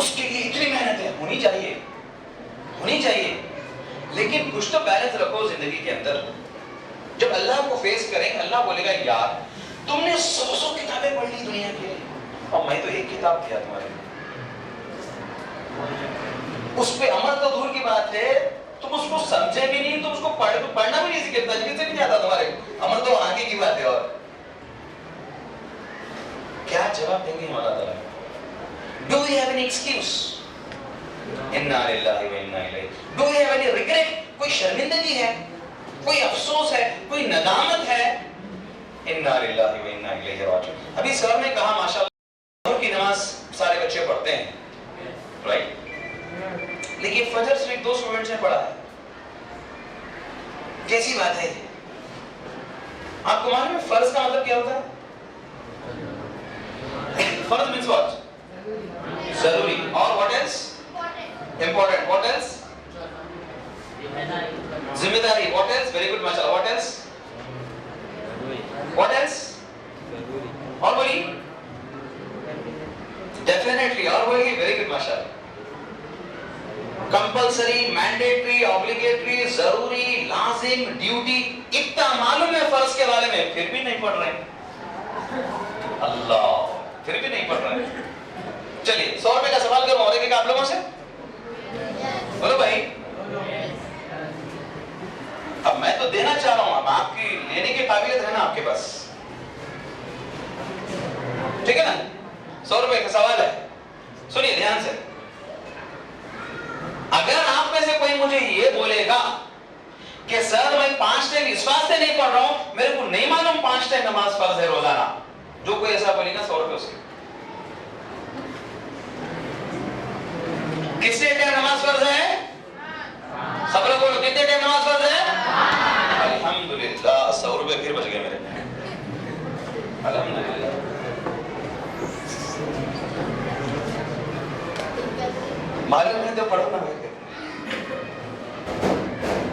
उसके लिए इतनी मेहनत है, होनी चाहिए। लेकिन कुछ तो बैलेंस रखो जिंदगी के अंदर। जब अल्लाह को फेस करेंगे, अल्लाह बोलेगा यार तुमने 100 किताबें पढ़ ली दुनिया के लिए, और मैं तो 1 किताब दिया तुम्हारे लिए। उस पे अमल तो दूर की बात है, तुम उसको समझे भी नहीं, तुम उसको पढ़ना भी नहीं सीखे, तजवीज़ से नहीं आता तुम्हारे, अमल तो आगे की बात है। और क्या जवाब देंगे हमारा ताला? Do we have any excuse? इन्ना लिल्लाहि व इन्ना इलैहि। Do we have any regret? कोई शर्मिंदगी है, कोई अफसोस है, कोई नदामत है? इन्ना लिल्लाहि व इन्ना इलैहि राजिऊन। अभी सर ने कहा माशाअल्लाह की नमाज सारे बच्चे पढ़ते हैं, राइट? लेकिन फजर सिर्फ 2 स्टूडेंट्स ने पढ़ा है। कैसी बात है? आपको मालूम है फर्ज का मतलब क्या होता है? फर्ज मींस व्हाट? जरूरी। और what else? Important. What else? जिम्मेदारी। What else? वेरी गुड माशाल्लाह। What else? What else? और बोलिए। डेफिनेटली। और बोलिए। वेरी गुड माशाल्लाह। कंपल्सरी, मैंडेटरी, ऑब्लिगेटरी, जरूरी, लाजिम, ड्यूटी, इतना मालूम है फर्ज के बारे में, फिर भी नहीं पढ़ रहे। अल्लाह, फिर भी नहीं पढ़ रहे। चलिए 100 रुपए का सवाल करूं और एक आप लोगों से, बोलो भाई। अब मैं तो देना चाह रहा हूं, अब आपकी लेने की काबिलियत है ना आपके पास, ठीक है ना? 100 रुपए का सवाल है, सुनिए ध्यान से। अगर आप में से कोई मुझे ये बोलेगा कि सर मैं 5 टाइम इस वास्ते नहीं पढ़ रहा हूं, मेरे को नहीं मालूम 5 टाइम नमाज फर्ज है रोजाना, जो कोई ऐसा बोलेगा 100 रुपए उसके। कितने टाइम नमाज फर्ज है? सब लोग बोलो कितने टाइम नमाज फर्ज है? अल्हम्दुलिल्लाह 100 रुपए फिर बच गए मेरे। अल्हम्दुलिल्लाह। मालूम है तो पढ़ो ना बेटे,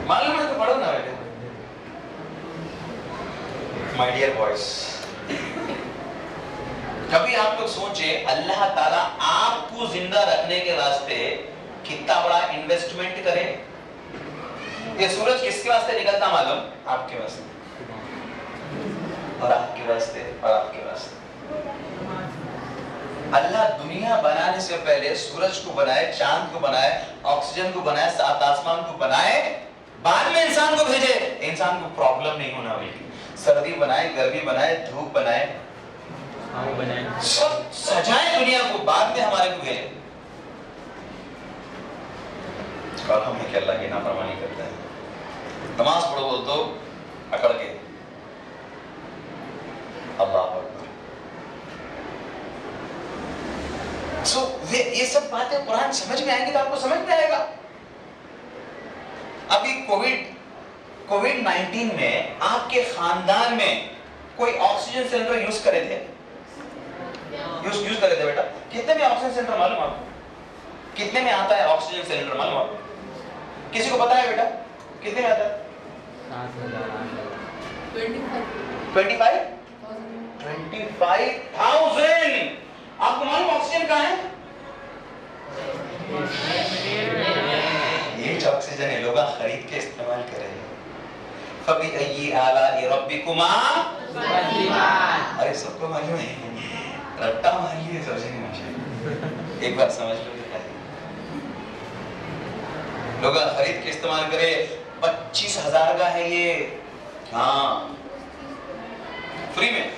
मालूम है तो पढ़ो ना बेटे। माय डियर बॉयज, कभी आप लोग सोचे अल्लाह ताला आपको जिंदा रखने के वास्ते कितना बड़ा इन्वेस्टमेंट करे? ये सूरज किसके वास्ते निकलता मालूम? आपके वास्ते और आपके वास्ते और आपके वास्ते। अल्लाह दुनिया बनाने से पहले सूरज को बनाए, चांद को बनाए, ऑक्सीजन को बनाए, सात आसमान को बनाए, बाद में इंसान को भेजे। इंसान को प्रॉब्लम नहीं होना होगी। सर्दी बनाए, गर्मी बनाए, धूप बनाए, सब सजाए दुनिया को, बाद में हमारे को भेजे। और हम क्या अल्लाह की नाफरमानी करते हैं। नमाज पढ़ो बोल तो अकड़ के अल्लाह ये सब बातें कुरान समझ में आएंगी तो आपको समझ में आएगा। अभी कोविड-19 में आपके खानदान में कोई ऑक्सीजन सिलेंडर यूज करे थे? यूज करे थे बेटा? कितने में ऑक्सीजन सिलेंडर मालूम आपको? कितने में आता है ऑक्सीजन सिलेंडर मालूम आपको? किसी को पता है बेटा कितने में आता है? 25,000। आपको मालूम ऑक्सीजन कहाँ है? ये ऑक्सीजन है, लोग खरीद के इस्तेमाल कर रहे हैं। फबी आलाइ रब्बिकुमा अरे सबको मालूम है, रट्टा मार लिए समझे नहीं। एक बार समझ लो बेटा, लोग खरीद के इस्तेमाल करे। 25,000 का है ये, हाँ फ्री में।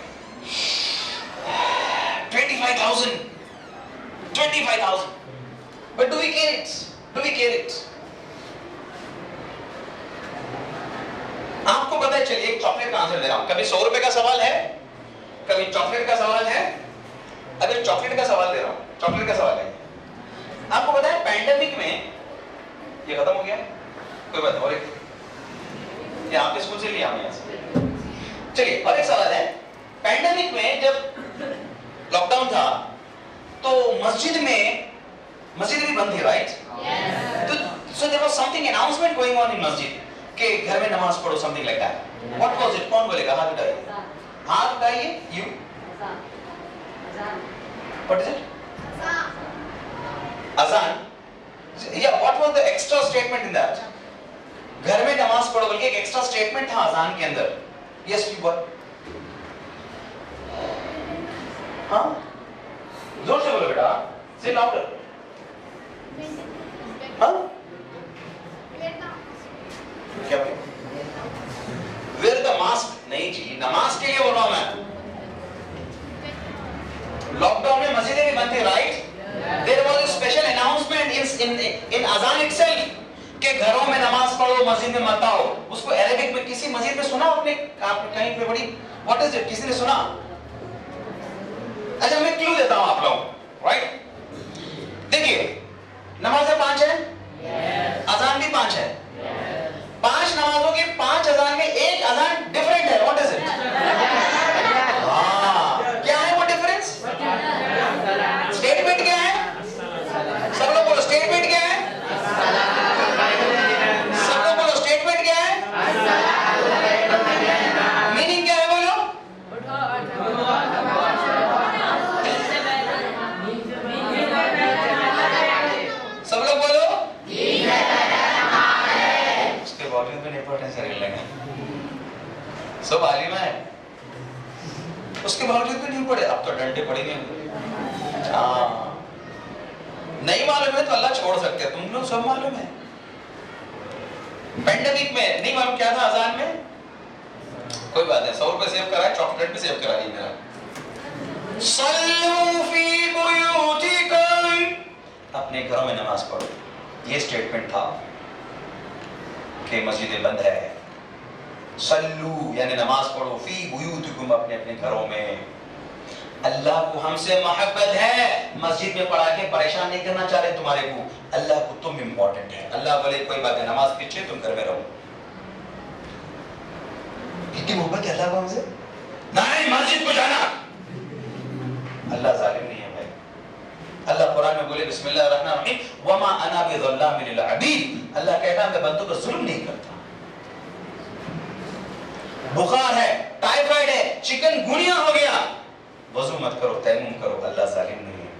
25,000 but do we care it? है, चलिए एक चॉकलेट का आंसर दे रहा हूं। कभी 100 रुपए का सवाल है, कभी चॉकलेट का सवाल है। अगर चॉकलेट का सवाल दे रहा हूं, चॉकलेट का सवाल है। आपको पता है पैंडेमिक में ये खत्म हो गया, कोई बात नहीं, और एक ये आपके स्कूल से लिया हमने यहाँ से। चलिए और एक सवाल है, पैंडेमिक में जब लॉकडाउन था तो मस्जिद भी बंद थी, राइट? तो so there was something announcement going on in masjid कि घर में नमाज पढ़ो, something like that. What was it? कौन बोलेगा? हाथ उठाइए, हाथ उठाइए। You? What is it? अजान। Yeah, what was the extra statement in that? घर में नमाज पढ़ो बल्कि एक एक्स्ट्रा स्टेटमेंट था अजान के अंदर। Yes, you were. हाँ? जोर से बोलो बेटा, say louder. हाँ? क्या भाई? Wear the mask नहीं जी, नमाज के लिए बोल रहा हूं मैं। लॉकडाउन में मस्जिदें भी बंद थी, right? There was a special announcement in अजान itself कि घरों में नमाज पढ़ो, मस्जिद में मत आओ। उसको अरेबिक में किसी मस्जिद में सुना आपने? कहीं पे बड़ी What is it? किसी ने सुना? अच्छा मैं क्लू देता हूं आप लोग, राइट? देखिए नमाज़ें 5 है, अजान भी 5 है। 5 नमाजों के 5 अजान में एक अजान डिफरेंट है। What is it? हाँ, क्या है वो डिफरेंस? स्टेटमेंट क्या है? सब लोग बोलो स्टेटमेंट क्या है? सब लोग बोलो स्टेटमेंट क्या है? मीनिंग क्या है बोलो? सब लोग बोलो उसके बावजूद भी इंपॉर्टेंस लगेगा। सब आलिम है, उसके बावजूद भी नहीं पढ़े। अब तो डंडे पड़ेंगे। हाँ, नहीं मालूम है तो अल्लाह छोड़ सकते हैं, तुम लोग सब मालूम है। पैंडेमिक में नहीं मालूम क्या था अजान में, कोई बात नहीं, 100 रुपए सेव कराए, चॉकलेट भी सेव करा दी मेरा। सल्लू फी बुयूतिकुम, अपने घरों में नमाज पढ़ो। ये स्टेटमेंट था कि मस्जिदें बंद है। सल्लू यानी नमाज पढ़ो, फी बुयूतिकुम, अपने अपने घरों में। अल्लाह को हमसे मोहब्बत है, मस्जिद में पढ़ा के परेशान नहीं करना चाह रहे तुम्हारे को। अल्लाह को तुम इंपॉर्टेंट है। अल्लाह बोले कोई बात है, नमाज पीछे, तुम घर में रहो। कितनी मोहब्बत है अल्लाह को हमसे। नहीं मस्जिद को जाना। अल्लाह जालिम नहीं है भाई। अल्लाह कुरान में बोले बिस्मिल्लाहिर्रहमानिर्रहीम, वमा अना बिज़ल्लामिन लिल अबीद। अल्लाह कहता है मैं बंदों पर जुल्म नहीं करता। बुखार है, टाइफाइड है, चिकनगुनिया हो गया, वजू मत करो, तयम्मुम करो। अल्लाह जालिम नहीं है।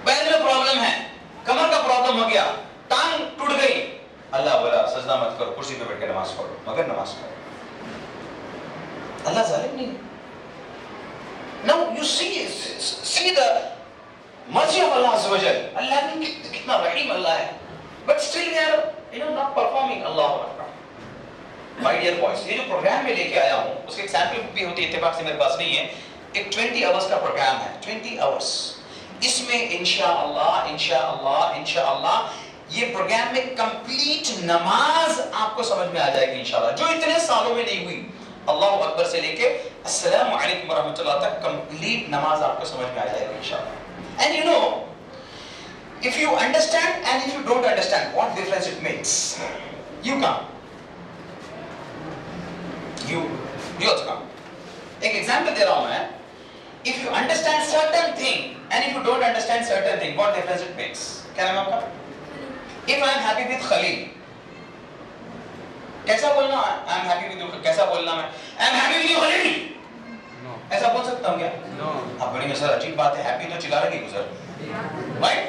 पैर में प्रॉब्लम है, कमर का प्रॉब्लम हो गया, टांग टूट गई, अल्लाह बोला सजदा मत करो, कुर्सी पे बैठ के नमाज पढ़ो, मगर नमाज पढ़ो। अल्लाह जालिम नहीं है। Now you see the mercy of Allah Azza wa Jal. अल्लाह ने कितना रहीम अल्लाह है, but still we are not performing. Allahu Akbar. My dear boys, ये जो प्रोग्राम में लेके आया हूँ उसके एग्जाम्पल भी होती है, इत्तेफाक से मेरे पास नहीं है। एक 20 आवर्स का प्रोग्राम है, 20 आवर्स। इसमें इंशाअल्लाह ये प्रोग्राम में कंप्लीट नमाज आपको समझ में आ जाएगी इंशाअल्लाह, जो इतने सालों में नहीं हुई। अल्लाहु अकबर से लेके अस्सलामु अलैकुम व रहमतुल्लाह तक कंप्लीट नमाज आपको समझ में आ जाएगी इंशाअल्लाह। And you know, if you understand and if you don't understand, what difference it makes? You come. You also come. एक एग्जाम्पल दे रहा हूं मैं। If you understand certain thing and if you don't understand certain thing, what difference it makes? क्या नाम आपका? If I am happy with Khalil, कैसा बोलना? I am happy with you. कैसा बोलना मैं? I am happy with you Khalil. No. ऐसा बोल सकता हूँ क्या? No. आप बोलेंगे सर अजीब बात है, हैप्पी तो चिल्ला रही है सर। राइट?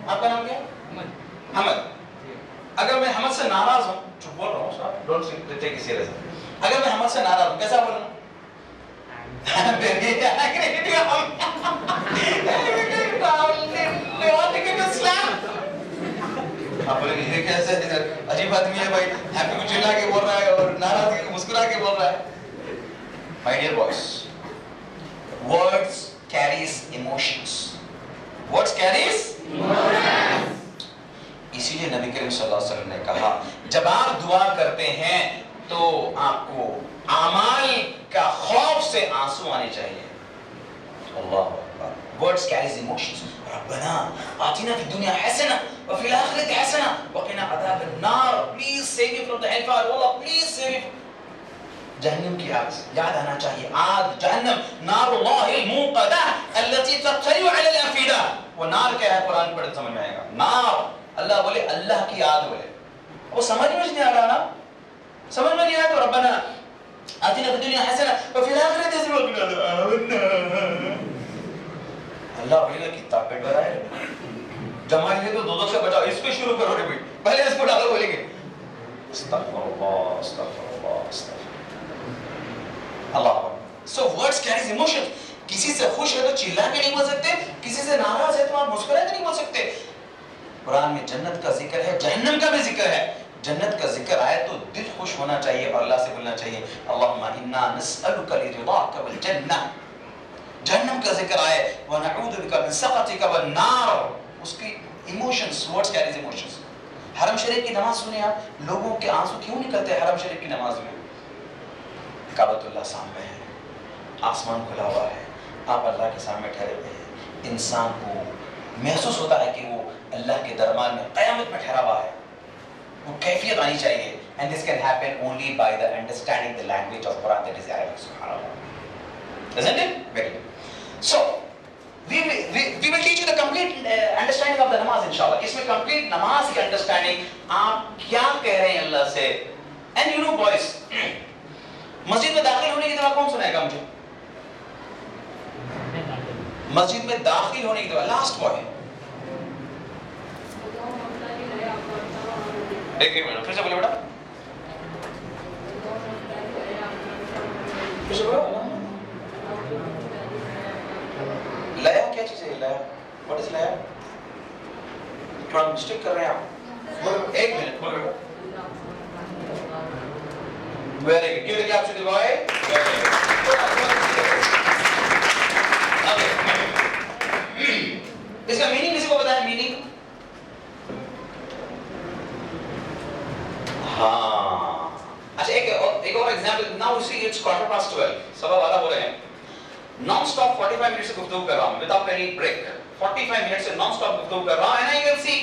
आपका नाम क्या है? हमद। अगर मैं हमद से नाराज हूँ, चुप बोल रहा हूँ sir, don't take it serious. अगर मैं हमद से नाराज हूँ, कैसा बोलना? आप बोलेंगे ये कैसे अजीब आदमी है भाई, हैप्पी को चिल्ला के बोल रहा है और नाराजगी को मुस्कुरा के बोल रहा है। My dear boys, words carries emotions. Words carries emotions. इसीलिए नबी करीम सल्लल्लाहु अलैहि वसल्लम ने कहा जब आप दुआ करते हैं तो आपको आमाल का खौफ से आंसू आने चाहिए। अल्लाह अकबर। Words carries emotions. रब्बना आतिना फी दुनिया हसना व फिल आखिरति हसना व क़िना अज़ाबन नार। Please save me from the Hellfire. Allah please save me. जहन्नम की आग याद आना चाहिए। आग जहन्नम नारुल्लाहिल मुक़दा अल्लती तत्तलिउ अलल अफीदा। वो नार क्या है कुरान पढ़ समझ में आएगा। नार अल्लाह बोले अल्लाह की आग बोले। वो समझ में नहीं आ रहा ना, समझ में नहीं आया तो रब्बना आतिना फी दुनिया हसना व फिल आखिरति हसना व क़िना अज़ाबन नार। अल्लाह बोलेगा कि ताकत बढ़ाए जमाइए तो दो से बचाओ। इसको शुरू करो रे भाई, पहले इसको डालो बोलेंगे अस्तगफिरुल्लाह अस्तगफिरुल्लाह अस्तगफिरुल्लाह। अल्लाह। सो वर्ड्स कैरीज इमोशंस। किसी से खुश है तो चिल्ला के नहीं बोल सकते, किसी से नाराज है तो आप मुस्कुरा के नहीं बोल सकते। कुरान में जन्नत का जिक्र है, जहन्नम का भी जिक्र है। जन्नत का जिक्र आए तो दिल खुश होना चाहिए और अल्लाह से बोलना चाहिए अल्लाहुम्मा इन्ना नस्अलुका लिरिदाका वल जन्नह। जहन्नम का जिक्र आए व नऊदु बिका मिन सखतिका वन नार। उसकी इमोशंस, वर्ड्स कैरीज इमोशंस। हरम शरीफ की नमाज सुने आप, लोगों के आंसू क्यों निकलते हैं हरम शरीफ की नमाज में? काबतुल्लाह सामने है, आसमान खुला हुआ है, आप अल्लाह के सामने ठहरे हुए हैं। इंसान को महसूस होता है कि वो अल्लाह के दरबार में क़यामत में ठहरा हुआ है। वो कैफियत आनी चाहिए। And this can happen only by the understanding the language of Quran, that is Arabic. सुभानअल्लाह। Isn't it? Very good. So, we will teach you the complete understanding of the namaz, inshallah. इसमें complete नमाज की understanding, आप क्या कह रहे हैं अल्लाह से। And you know boys, मस्जिद में दाखिल होने की दुआ कौन सुनाएगा मुझे? मस्जिद में दाखिल होने की दुआ, लास्ट बॉय। एक मिनट फिर से बोले बेटा, फिर से बोलो। लया क्या चीज है? लया, व्हाट इज लया? थोड़ा मिस्टेक कर रहे हैं आप। एक मिनट बोलो। Very good, give the claps to the boy. इसका मीनिंग किसी को पता है? मीनिंग हाँ अच्छा, एक और एग्जांपल। नाउ सी इट्स 12:15, 12:15 हो रहे हैं। नॉन स्टॉप 45 मिनट से गुफ्तगू कर रहा हूं विदाउट एनी ब्रेक। 45 मिनट से नॉन स्टॉप गुफ्तगू कर रहा हूं and I can see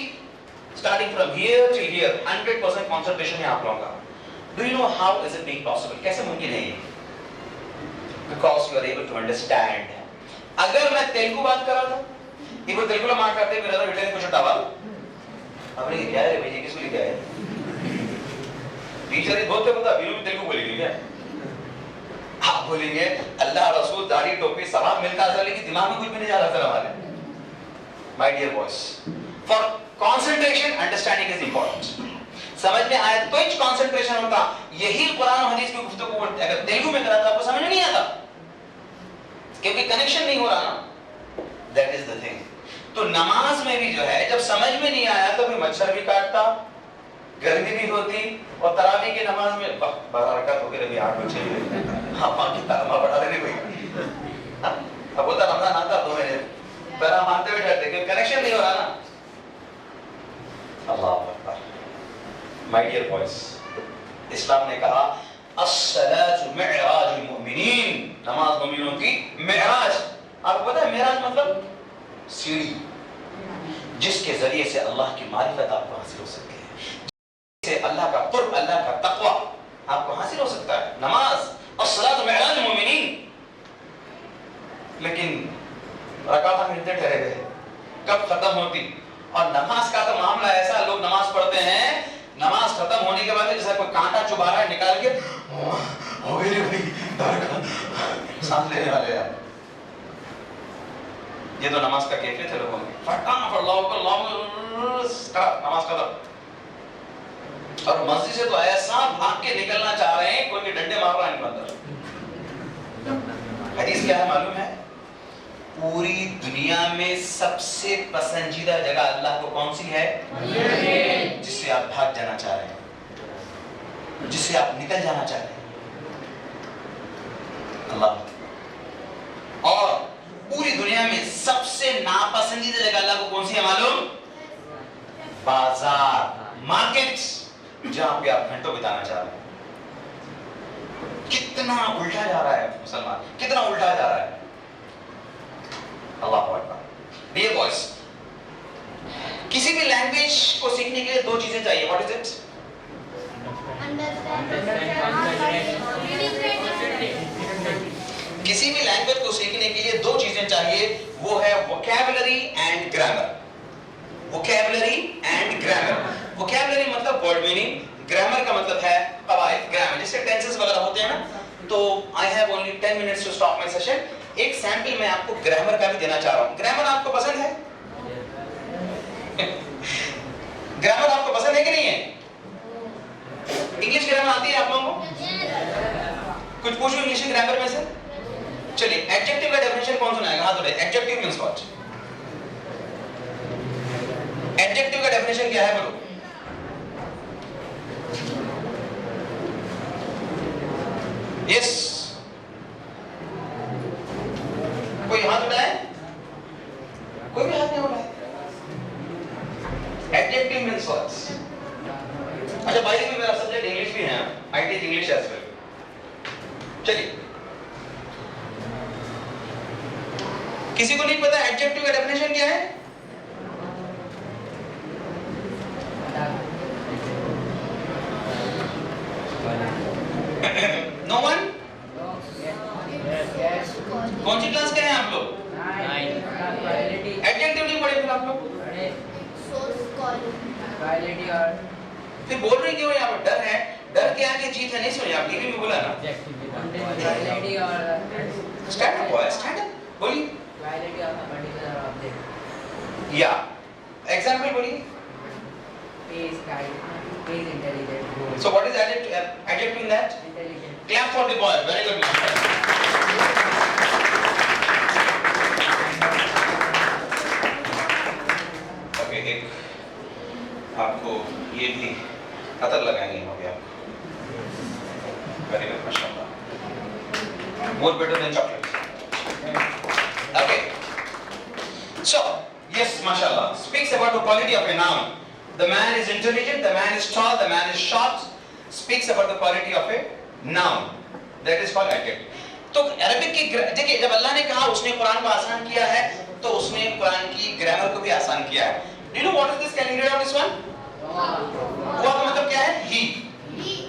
starting from here to here 100% concentration है आप लोगों का। Do you know how is it being possible? कैसे मुमकिन है ये? Because you are able to understand. अगर मैं तेलुगु बात कर रहा था, ఇప్పుడు తెలుగులో మాట్లాడితే మీరు ఏదో రిటర్న్ కొంచెం టవల్ अपने क्या है भैया, किसको लिखा है? टीचर ही बोलते पता बिल्कुल तेलुगु बोलेंगे क्या? आप बोलेंगे अल्लाह रसूल दाढ़ी टोपी सवाब मिलता है, लेकिन दिमाग में कुछ भी नहीं जा रहा सर हमारे। My dear boys, for concentration understanding is important. समझ में आया तो ही कंसंट्रेशन होता। यही कुरान और हदीस की गुफ्तगू अगर तेलुगु में करा था आपको समझ में नहीं आता, क्योंकि कनेक्शन नहीं हो रहा ना। That is the thing. तो नमाज में भी जो है जब समझ में नहीं आया तो भी मच्छर भी काटता, गर्मी भी होती, और तरावी की नमाज में 12 रकात हो गए, अभी 8 बजे हाँ बाकी तरमा पढ़ा रहे भाई। अब बोलता रमजान आता 2 महीने पहला मानते हुए डरते क्योंकि कनेक्शन नहीं हो रहा ना। अल्लाह अकबर। माय डियर बॉयज, इस्लाम ने कहा अस्सलातु मिअराजुल मुमिनीन, नमाज मुमिनों की मिअराज। आपको पता है मिअराज मतलब सीढ़ी, जिसके जरिए से अल्लाह की मारिफत आपको हासिल हो सकती है, जिससे अल्लाह का कुर्ब, अल्लाह का तक़वा आपको हासिल हो सकता है। नमाज अस्सलातु मिअराजुल मुमिनीन। लेकिन रकात हम इतने ठहरे गए, कब खत्म होती? और नमाज का तो मामला ऐसा, लोग नमाज पढ़ते हैं, नमाज खत्म होने के बाद जैसा कोई कांटा चुभा रहा है निकाल के हो गई रे भाई सांस लेने वाले हैं। ये तो नमाज का कैफियत है लोगों में। फटाफट नमाज खत्म। और मस्जिद से तो ऐसा भाग के निकलना चाह रहे हैं, कोई भी डंडे मार रहा है इनके अंदर। हदीस क्या है मालूम है? पूरी दुनिया में सबसे पसंदीदा जगह अल्लाह को कौन सी है? जिससे आप भाग जाना चाह रहे हैं, जिससे आप निकल जाना चाह रहे हैं, अल्लाह। और पूरी दुनिया में सबसे नापसंदीदा जगह अल्लाह को कौन सी है मालूम? बाजार, मार्केट, जहां पे आप घंटों बिताना चाह रहे हैं। कितना उल्टा जा रहा है मुसलमान, कितना उल्टा जा रहा है। अल्लाह अकबर। डियर बॉयज, किसी भी लैंग्वेज को सीखने के लिए दो चीजें चाहिए। What is it? किसी भी लैंग्वेज को सीखने के लिए दो चीजें चाहिए, वो है vocabulary and grammar. Vocabulary and grammar. Vocabulary मतलब वर्ड मीनिंग, ग्रामर का मतलब है कवायद, ग्रामर जिससे टेंसेस वगैरह होते हैं ना। तो I have only 10 minutes to stop my session. एक सैंपल मैं आपको ग्रामर का भी देना चाह रहा हूं। ग्रामर आपको पसंद है? ग्रामर आपको पसंद है कि नहीं है? इंग्लिश ग्रामर आती है आप लोगों को? कुछ पूछो इंग्लिश ग्रामर में से। चलिए, एडजेक्टिव का डेफिनेशन कौन सुनाएगा? हाथ उठाइए। Adjective means what? एडजेक्टिव का डेफिनेशन क्या है बोलो? यस, कोई हाथ उठाए? कोई भी हाथ नहीं उठाए। Adjective means what? अच्छा, बाय द वे मेरा सब्जेक्ट इंग्लिश भी है, I teach English as well. चलिए, किसी को नहीं पता एडजेक्टिव का डेफिनेशन क्या है? No one? कौन सी क्लास के हैं आप लोग? एडजेक्टिव नहीं पढ़े फिर आप लोग? फिर बोल रहे क्यों? यहाँ पर डर है, डर के आगे जीत है। नहीं सुनी आप? टीवी में बोला ना। Stand up boy, stand up बोलिए। या एग्जांपल बोलिए। So what is adjective in that? Clap for the boy. Very good. Okay, एक आपको ये भी अतर लगाएंगे यहाँ पे आपको। Very good, माशाल्लाह। More better than chocolate. Okay. So, yes, mashallah. Speaks about the quality of a noun. The man is intelligent, the man is tall, the man is short. Speaks about the quality of a noun. That is called adjective. तो Arabic की देखिए, जब अल्लाह ने कहा उसने कुरान को आसान किया है, तो उसने कुरान की ग्रामर को भी आसान किया है। Do you know what is this? Can you read out this one? हुआ का मतलब क्या है? He.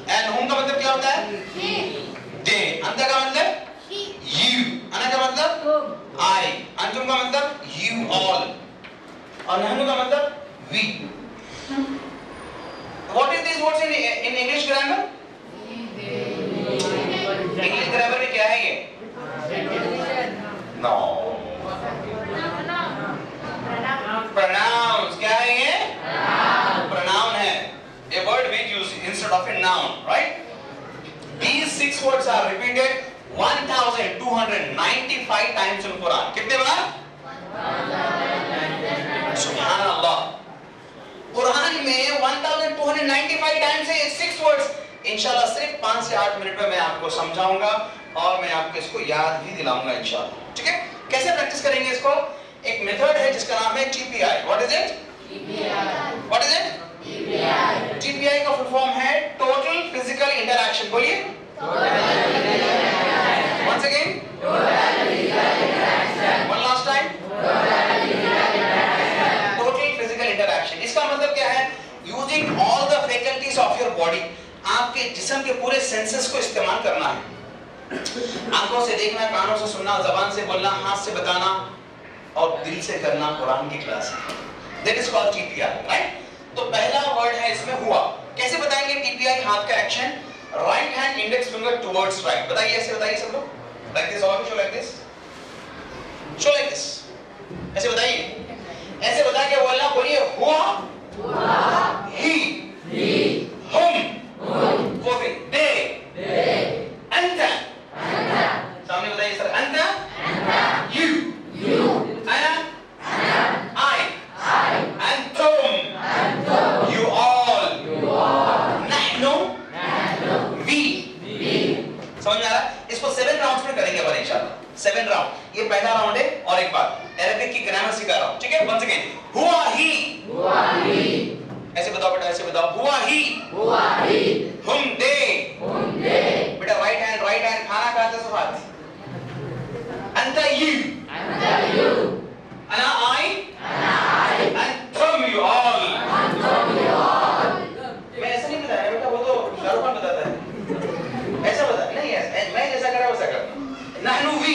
And whom का मतलब क्या होता है? They. अंत का मतलब? You. अना का मतलब? I. अंतुम का मतलब? You all. और नहनु का मतलब? We. What is these words in English grammar? English grammar में क्या है ये? No. Pronouns. क्या है ये? Pronoun है. A word which used instead of a noun, right? These 6 words are repeated 1295 times in Quran. कितने बार? सुभान अल्लाह। कुरान में 1295 टाइम्स है ये 6 वर्ड्स। इंशाल्लाह सिर्फ 5 से 8 मिनट में मैं आपको समझाऊंगा और मैं आपको इसको याद भी दिलाऊंगा इंशाल्लाह। ठीक है? कैसे प्रैक्टिस करेंगे इसको? एक मेथड है जिसका नाम है TPI। What is it? What is it? TPI का फुल फॉर्म है टोटल फिजिकल इंटरैक्शन। बोलिए। Once again. One last time. Interaction. इसका मतलब क्या है? Using all the faculties of your body. आपके जिस्म के पूरे सेंसेस को इस्तेमाल करना है। आंखों से देखना, कानों से सुनना, जबान से बोलना, हाथ से बताना और दिल से करना कुरान की क्लास है। That is called TPI, right? तो पहला वर्ड है इसमें हुआ। कैसे बताएंगे TPI? हाथ का action, right hand index finger towards right. बताइए, ऐसे बताइए सब लोग। Like this, all show like this, show like this. ऐसे बताइए, ऐसे बता के बोलना। बोलिए हुआ, ही, हम, वो भी, दे, अंत। सामने बताइए सर। अंत, यू, अना, आई, अंतुम, यू ऑल, नहनु, वी। समझ में आ रहा? इसको 7 राउंड्स में करेंगे अपन इंशाल्लाह। 7 राउंड। ये पहला राउंड है। और एक बार अरबिक की ग्रामर सिखा रहा हूं, ठीक है? वंस अगेन, हुआ ही, ऐसे बताओ बेटा, ऐसे बताओ। हुआ ही, हम दे, बेटा right hand right Nahnu we.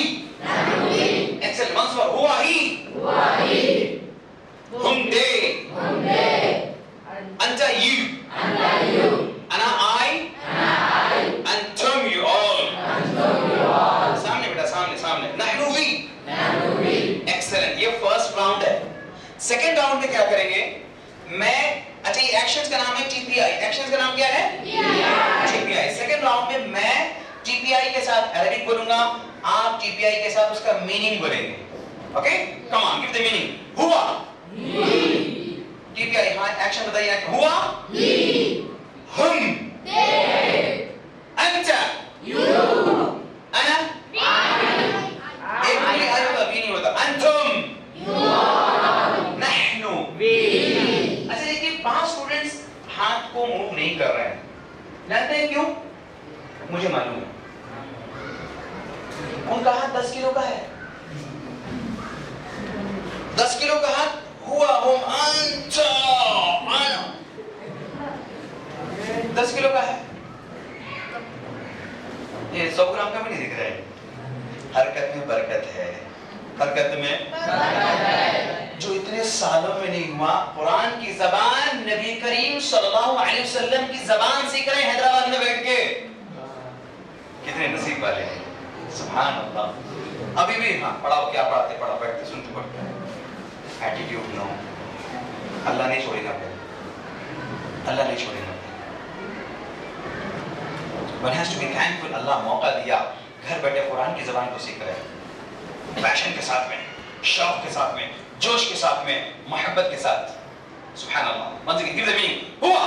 Excellent. Once more. Huwa he. Hum they. Anta you. Ana I. Antum you all. सामने बेटा सामने. Nahnu we. Excellent. ये फर्स्ट राउंड है. सेकेंड राउंड में क्या करेंगे? मैं अच्छा ये एक्शंस का नाम है TPI. एक्शंस का नाम क्या है? TPI. सेकेंड राउंड में मैं TPI के साथ अरबिक बोलूंगा, आप TPI के साथ उसका मीनिंग बोलेंगे. Okay? Come on, give the meaning. हुआ. TPI हाँ एक्शन बताइए. हुआ. हम. अंता. अना. एक भी आई होता भी नहीं होता. अंतुम. नहनु. अच्छा देखिए 5 स्टूडेंट्स हाथ को मूव नहीं कर रहे हैं. जानते हैं क्यों? मुझे मालूम है. उनका हाथ 10 किलो का है. 10 किलो का हाथ हुआ. हम अंता. 10 किलो का है. ये 100 ग्राम का भी नहीं दिख रहा है. हरकत में बरकत है. हरकत में जो इतने सालों में नहीं हुआ. कुरान की जबान नबी करीम सल्लल्लाहु अलैहि वसल्लम की जबान सीख रहे हैं हैदराबाद में बैठ के. कितने नसीब वाले हैं. सुभान अल्लाह. अभी भी हाँ पढ़ाओ. क्या पढ़ाते? पढ़ा बैठते सुनते पढ़ते. Attitude no. अल्लाह नहीं छोड़ेगा. अल्लाह नहीं छोड़ेगा. One has to be thankful. अल्लाह मौका दिया. घर बैठे कुरान की जबान को सीख रहे हैं. पैशन के साथ में, शौक के साथ में, जोश के साथ में, मोहब्बत के साथ. सुभान अल्लाह. Once again, give the meaning. हुआ.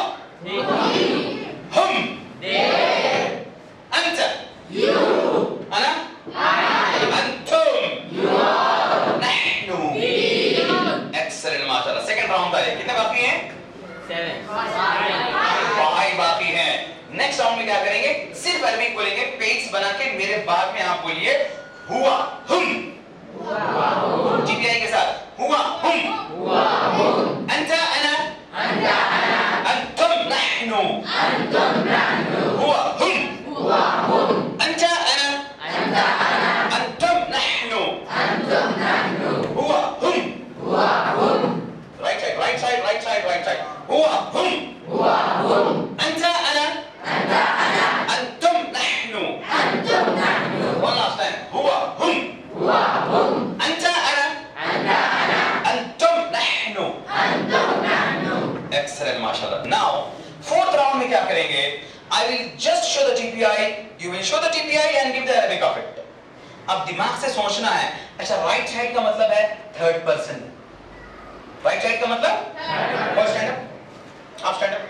हम. अंता. अना. अंतुम. नहनु. Excellent माशाल्लाह. सेकंड राउंड आए. कितने बाकी हैं? 7. 5 बाकी हैं. नेक्स्ट राउंड में क्या करेंगे? सिर्फ अरबिक बोलेंगे. पेज बना के मेरे बाद में आप बोलिए हुआ. हम. TPI के साथ. हुआ. हम. अंता. अना. अंतुम. नहनु. हुआ. हम. अंता. अना. अंतुम. नहनु. हुआ. हम. Right side. हुआ. हम. अंता. अना. अंतुम. नहनु. One last time. हुआ. हम. अंता. अना. अंतुम. नहनु. Excellent माशाल्लाह. Now fourth round में क्या करेंगे? I will just show the TPI. You will show the TPI and give the Arabic of it. अब दिमाग से सोचना है. अच्छा राइट साइड का मतलब है थर्ड पर्सन. राइट साइड का मतलब स्टैंड अप. आप स्टैंड अप.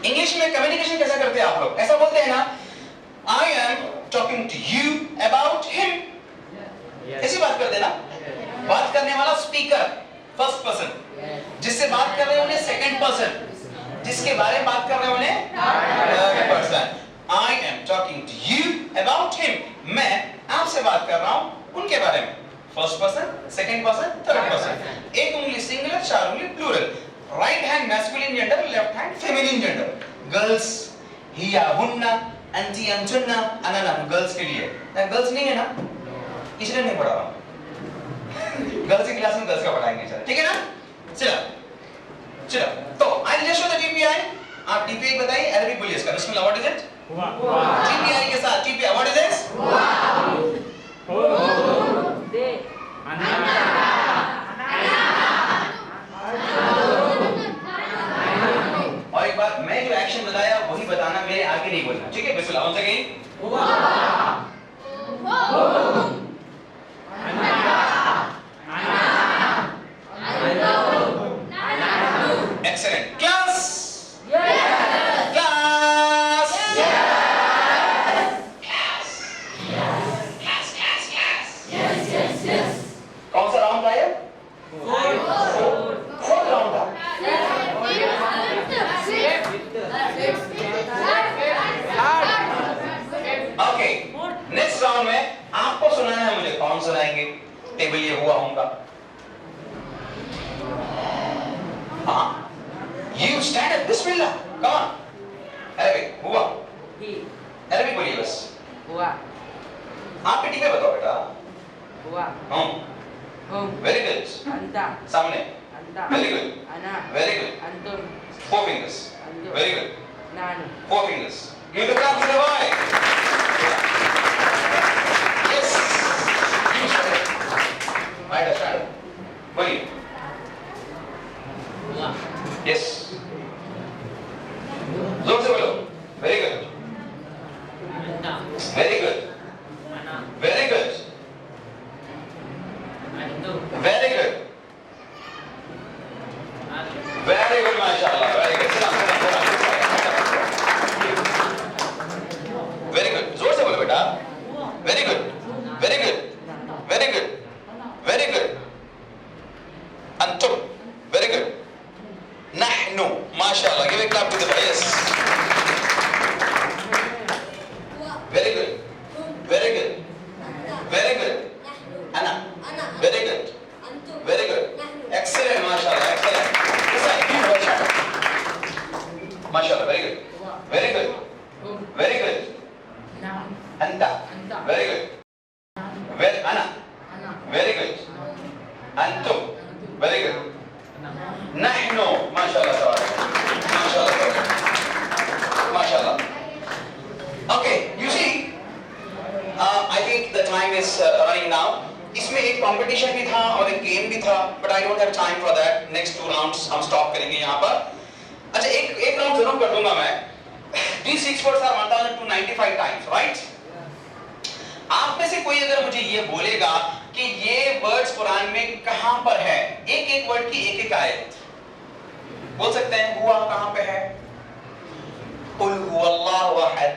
इंग्लिश में कम्युनिकेशन कैसा करते हैं आप लोग? ऐसा बोलते हैं ना, I am talking to you about him. ऐसी बात करते हैं ना. बात करने वाला स्पीकर फर्स्ट पर्सन, जिससे बात कर रहे हैं उन्हें सेकंड पर्सन, जिसके बारे में बात कर रहे हैं उन्हें third person. I am talking to you about him. मैं आपसे बात कर रहा हूं उनके बारे में. First person, second person, third person. एक उंगली सिंगुलर, 4 उंगली plural. Right hand masculine gender, left hand feminine gender. Girls हिया हुन्ना, अंती अंतुन्ना, अनना. गर्ल्स के लिए. गर्ल्स नहीं है ना, इसलिए नहीं पढ़ा रहा हूं. गर्ल्स की क्लास में गर्ल्स का पढ़ाएंगे. चलो ठीक है ना. चलो तो I just show the TPI. आप TPI बताइए. अरबिक बोलिए इसका. बिस्मिल्लाह. What is it? TPI के साथ TPI. What is this? और एक बात, मैं जो एक्शन बताया वही बताना, मेरे आगे नहीं बोलना. ठीक है? बिस्मिल्लाह. Once again. Excellent. Class. Class. Class. कौन सा राउंड था ये? फोर्थ राउंड था. ओके. नेक्स्ट राउंड में आपको सुनाना है मुझे. कौन सुनाएंगे? टेबल ये हुआ होगा. हाँ. You stand up. Bismillah. Come on. Arabic. हुआ. Arabic बोलिए बस. आप बेटी पे बताओ बेटा। हुआ हम वेरी गुड अंता सामने अंता वेरी गुड अना वेरी गुड अंतुम 4 fingers अंतुम very good नानु 4 fingers give the clap to the boy yes you should I understand बोलिए yes जोर से बोलो very good very good very good very good very good mashallah very good very good जोर से बोलो बेटा very good very good very good very good antum very good nahnu mashallah give a clap to the boys very good very good very good ana very good very good excellent mashallah excellent this is a good mashallah very good very good very good anta very good very ana very good antum very good nahnu mashallah mashallah okay you see I think the time is running now इसमें एक competition भी था और एक game भी था but I don't have time for that next 2 rounds हम stop करेंगे यहाँ पर अच्छा एक राउंड जरूर कर दूंगा मैं these 6 words are 1295 times right आप में से कोई अगर मुझे ये बोलेगा कि ये वर्ड्स कुरान में कहां पर है एक वर्ड की एक आयत बोल सकते हैं हुआ कहां पे है कुल हुवल्लाहु अहद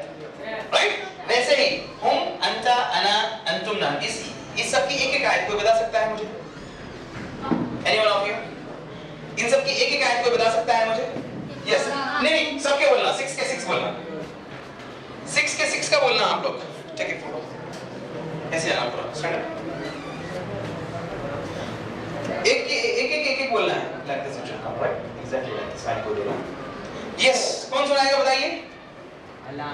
राइट वैसे ही हम अंता अना अंतुम ना इस सब की एक आयत कोई बता सकता है मुझे एनीवन ऑफ यू इन सब की एक आयत कोई बता सकता है मुझे यस नहीं सबके बोलना 6 के 6 बोलना 6 के 6 का बोलना आप लोग टेक ए फोटो ऐसे आना पूरा स्टैंड एक बोलना है like this you should come right exactly like this I go do yes कौन सुनाएगा बताइए अल्लाह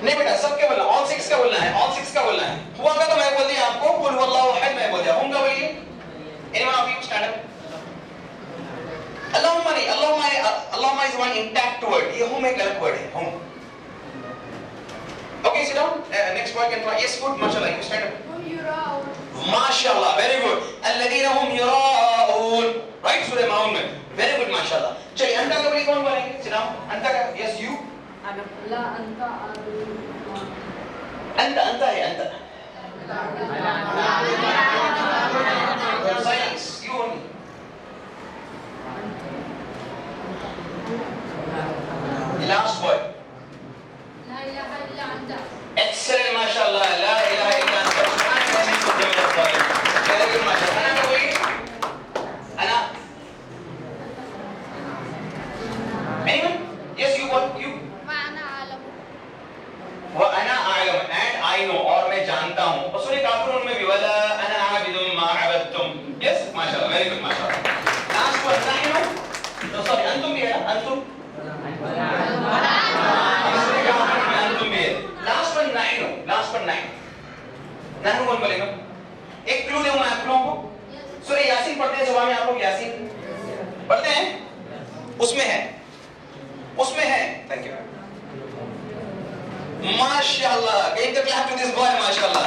नहीं बेटा सबके बोलना ऑल 6 का बोलना है ऑल 6 का बोलना है हुआ का तो मैं बोल दिया आपको कुल वल्लाहु अहद मैं बोल दिया हम का बोलिए anyone of you stand up अल्लाहुम्मा इज वन इंटैक्ट वर्ड ये हम एक अलग वर्ड है हम okay sit down next word can try yes good माशाल्लाह यू स्टैंड अप माशाल्लाह वेरी गुड अल्लज़ीना हुम युराऊन राइट सूरह माउन में वेरी गुड माशाल्लाह चलिए अंता का बोलिए कौन बोलेंगे सिट डाउन अंता का यस यू ला अंता अंत है अंत silence you only last word لا إله إلا أنت excellent mashallah la ilaha illa anta subhanaka inni kuntu minadh dhalimin very good mashallah ana बोलिए ana anyone yes you what you وأنا أعلم وأنا أعلم and I know और मैं जानता हूँ और सूरह काफिरून में भी वला अना आबिदुम मा अबदतुम yes माशाल्लाह very good माशाल्लाह last one नहनु no sorry अंतुम भी है ना अंतुम अंतुम भी है last one नहनु कौन बोलेगा एक क्लू दूं मैं आप लोगों को सूरह यासीन पढ़ते हैं सुबह में आप लोग यासीन पढ़ते हैं उसमें है थैंक यू माशाल्लाह give the clap to this boy माशाल्लाह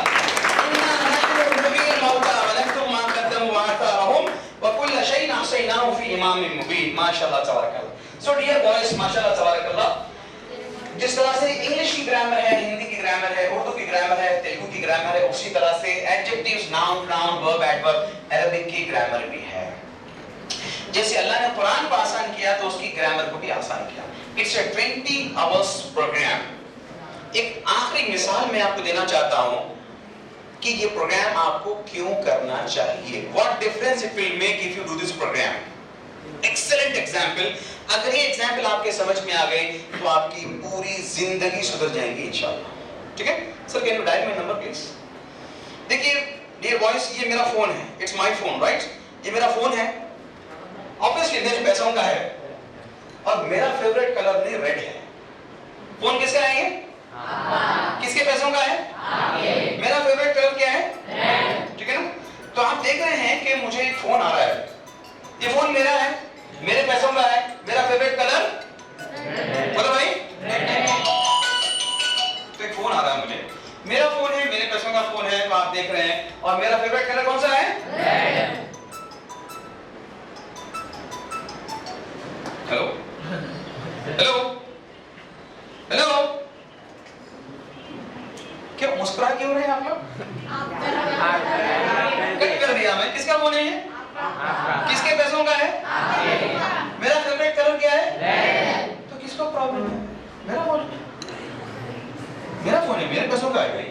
inna nahnu nuhyil mauta wa naktubu ma qaddamu wa atharahum wa kulla shay'in ahsaynahu fi imamin mubin माशाल्लाह तबारकल्लाह so dear boys माशाल्लाह तबारकल्लाह जिस तरह से इंग्लिश की ग्रामर है हिंदी की ग्रामर है उर्दू की ग्रामर है तेलुगु की ग्रामर है उसी तरह से adjectives noun pronoun verb adverb Arabic की ग्रामर भी है जैसे अल्लाह ने कुरान को आसान किया तो उसकी ग्रामर को भी आसान किया इट्स अ 20 आवर्स प्रोग्राम एक आखिरी मिसाल मैं आपको देना चाहता हूं कि ये प्रोग्राम आपको क्यों करना चाहिए what difference it will make if you do this programme excellent example अगर ये एग्जांपल आपके समझ में आ गए तो आपकी पूरी जिंदगी सुधर जाएगी इंशाल्लाह ठीक है sir can you dial my number please देखिए डियर बॉयज ये मेरा फोन है इट्स माय फोन राइट ये मेरा फोन है ऑब्वियसली मेरे पैसों का है और मेरा फेवरेट कलर नहीं रेड है फोन किसका है ये किसके पैसों का है मेरा फोन मेरा है, मेरे पैसों का है, मेरा फेवरेट कलर बोलो भाई। तो एक फोन आ रहा है मुझे, मेरा फोन है, मेरे पैसों का फोन है, तो आप देख रहे हैं, और मेरा फेवरेट कलर कौन सा है? हेलो हेलो हेलो, क्या मुस्कुरा क्यों रहे हैं आप लोग? कट कर दिया मैं। किसका फोन है ये? किसके पैसों का है? मेरा फेवरेट कलर क्या है? तो किसको प्रॉब्लम है? मेरा फोन, मेरा फोन है, मेरे पैसों का है भाई,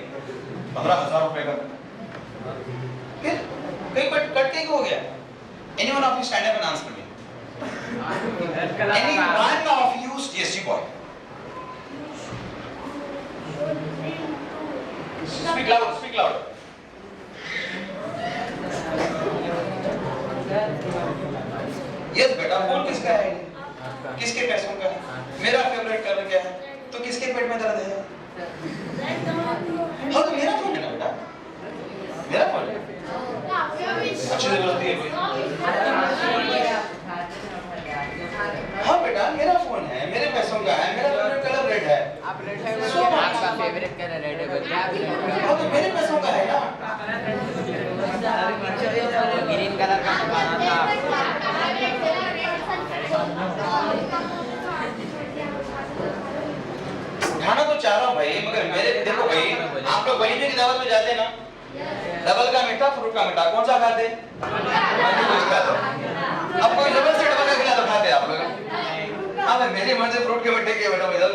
15,000 रुपए का। फिर कहीं कट के हो गया? Anyone of you stand up and answer me? Anyone of you? Yes, you boy. Speak loud. Speak loud. Yes बेटा, फोन किसका है? किसके पैसों का है? मेरा फेवरेट कलर क्या है? तो किसके पेट में दर्द है? हाँ तो मेरा फोन है ना बेटा, मेरा फोन है। अच्छे से बोलती है कोई? हाँ बेटा, मेरा फोन है, मेरे पैसों का है, मेरा फेवरेट कलर रेड है। आप रेड है, आपका फेवरेट कलर रेड है, हाँ तो मेरे पैसों का है ना। ग्रीन कलर का मंगाना था। खाना तो चाह रहा हूँ भाई, मगर मेरे देखो भाई, आप लोग वलीमे की दावत में जाते ना, डबल का मीठा, फ्रूट का मीठा, कौन सा खाते? अब कोई जबरदस्ती डबल का खिला तो खाते आप लोग? हाँ भाई, मेरे मन से फ्रूट के मीठे के बेटा इधर।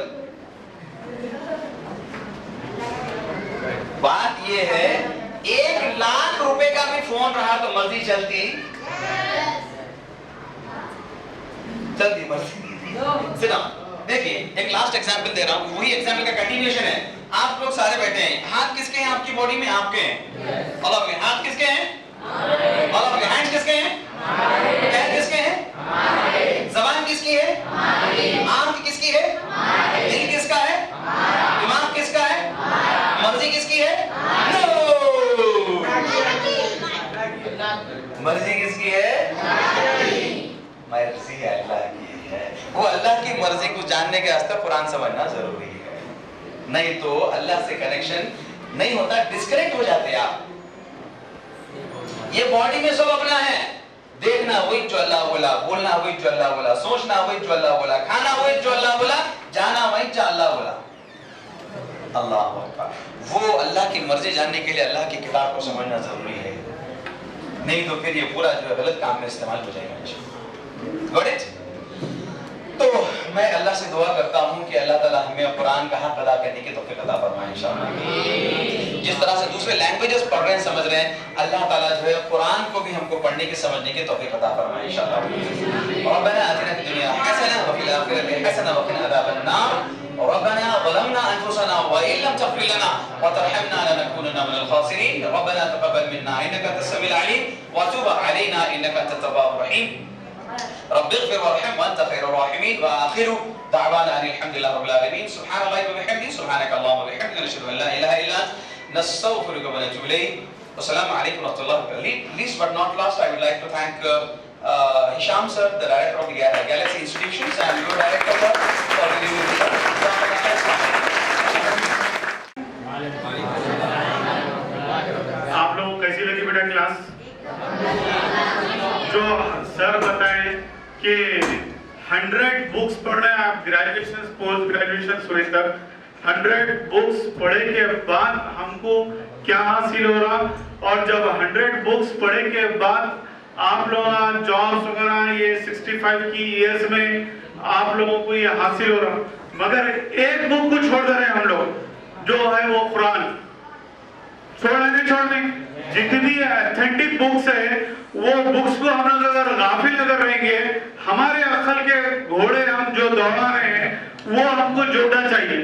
बात ये है, 1,00,000 रुपए का भी फोन रहा तो मर्जी चलती मर्जी। सिर्फ देखिए, एक लास्ट एग्जांपल दे रहा हूँ, वही एग्जांपल का कंटिन्यूएशन है। आप लोग सारे बैठे हैं, हाथ किसके हैं आपकी बॉडी में? आपके हैं। ऑल ऑफ यू हाथ किसके हैं? ऑल ऑफ यू हैंड्स किसके हैं? पैर किसके हैं? ज़बान किसकी है? आंख किसकी है? दिल किसका है? दिमाग किसका है? मर्जी किसकी है? नो, मर्जी किसकी है? मर्जी अल्लाह की है। वो अल्लाह की मर्जी को जानने के वास्ते कुरान समझना जरूरी है, नहीं तो अल्लाह से कनेक्शन नहीं होता, डिस्कनेक्ट हो जाते हैं आप। ये बॉडी में सब अपना है, देखना वही जो अल्लाह बोला, बोलना वही जो अल्लाह बोला, सोचना वही जो अल्लाह बोला, खाना वही जो अल्लाह बोला, जाना वही जो अल्लाह बोला। अल्लाह अकबर। वो अल्लाह की मर्जी जानने के लिए अल्लाह की किताब को समझना जरूरी है, नहीं तो फिर ये पूरा जो है गलत काम में इस्तेमाल हो जाएगा। Got it? तो मैं अल्लाह से दुआ करता हूँ कि अल्लाह ताला हमें कुरान का हक अदा करने की तौफीक अता फरमाए इंशाअल्लाह। जिस तरह से दूसरे लैंग्वेजेस पढ़ रहे हैं, समझ रहे हैं, अल्लाह ताला जो है कुरान को भी हमको पढ़ने की समझने की तौफीक अता फरमाए इंशाअल्लाह। रब्बना आतिना फिद दुनिया हसना व फिल आखिरति हसना व क़िना अज़ाबन नार। रब्बना ज़लमना अनफुसना व इन लम तग़फिर लना व तरहमना लनकूनन्ना मिनल ख़ासिरीन। रब्बना तक़ब्बल मिन्ना इन्नका अंतस समीउल अलीम व तुब अलैना इन्नका अंतत तव्वाबुर रहीम। रब्बिग़फिर वरहम व अंत खैरुर राहिमीन। व आखिरु दअवाना अल्हम्दुलिल्लाहि रब्बिल आलमीन। सुब्हानल्लाहि व बिहम्दिही सुब्हानकल्लाहुम्मा व बिहम्दिका नशहदु अन ला इलाहा इल्ला अंत नस्तग़फिरुका व नतूबु इलैक। Assalamu alaikum wa rahmatullahi wa barakatuh. Least but not last, I would like to thank Hisham sir, the director of the Galaxy Institutions, and your director sir for giving me this opportunity. आप लोगों को कैसी लगी बेटा class? जो sir बताए कि 100 books पढ़ रहे हैं आप, ग्रेजुएशन पोस्ट ग्रेजुएशन हुए तक 100 बुक्स पढ़े के बाद हमको क्या हासिल हो रहा, और जब 100 बुक्स पढ़े के बाद आप लोग जॉब्स वगैरह ये 65 की ईयर्स में आप लोगों को ये हासिल हो रहा, मगर एक बुक को छोड़ दे रहे हैं हम लोग, जो है वो कुरान। छोड़ने जितनी ऑथेंटिक बुक्स है वो बुक्स को हम लोग अगर गाफिल अगर रहेंगे, हमारे अक्ल के घोड़े हम जो दौड़ा रहे हैं वो हमको जोड़ना चाहिए।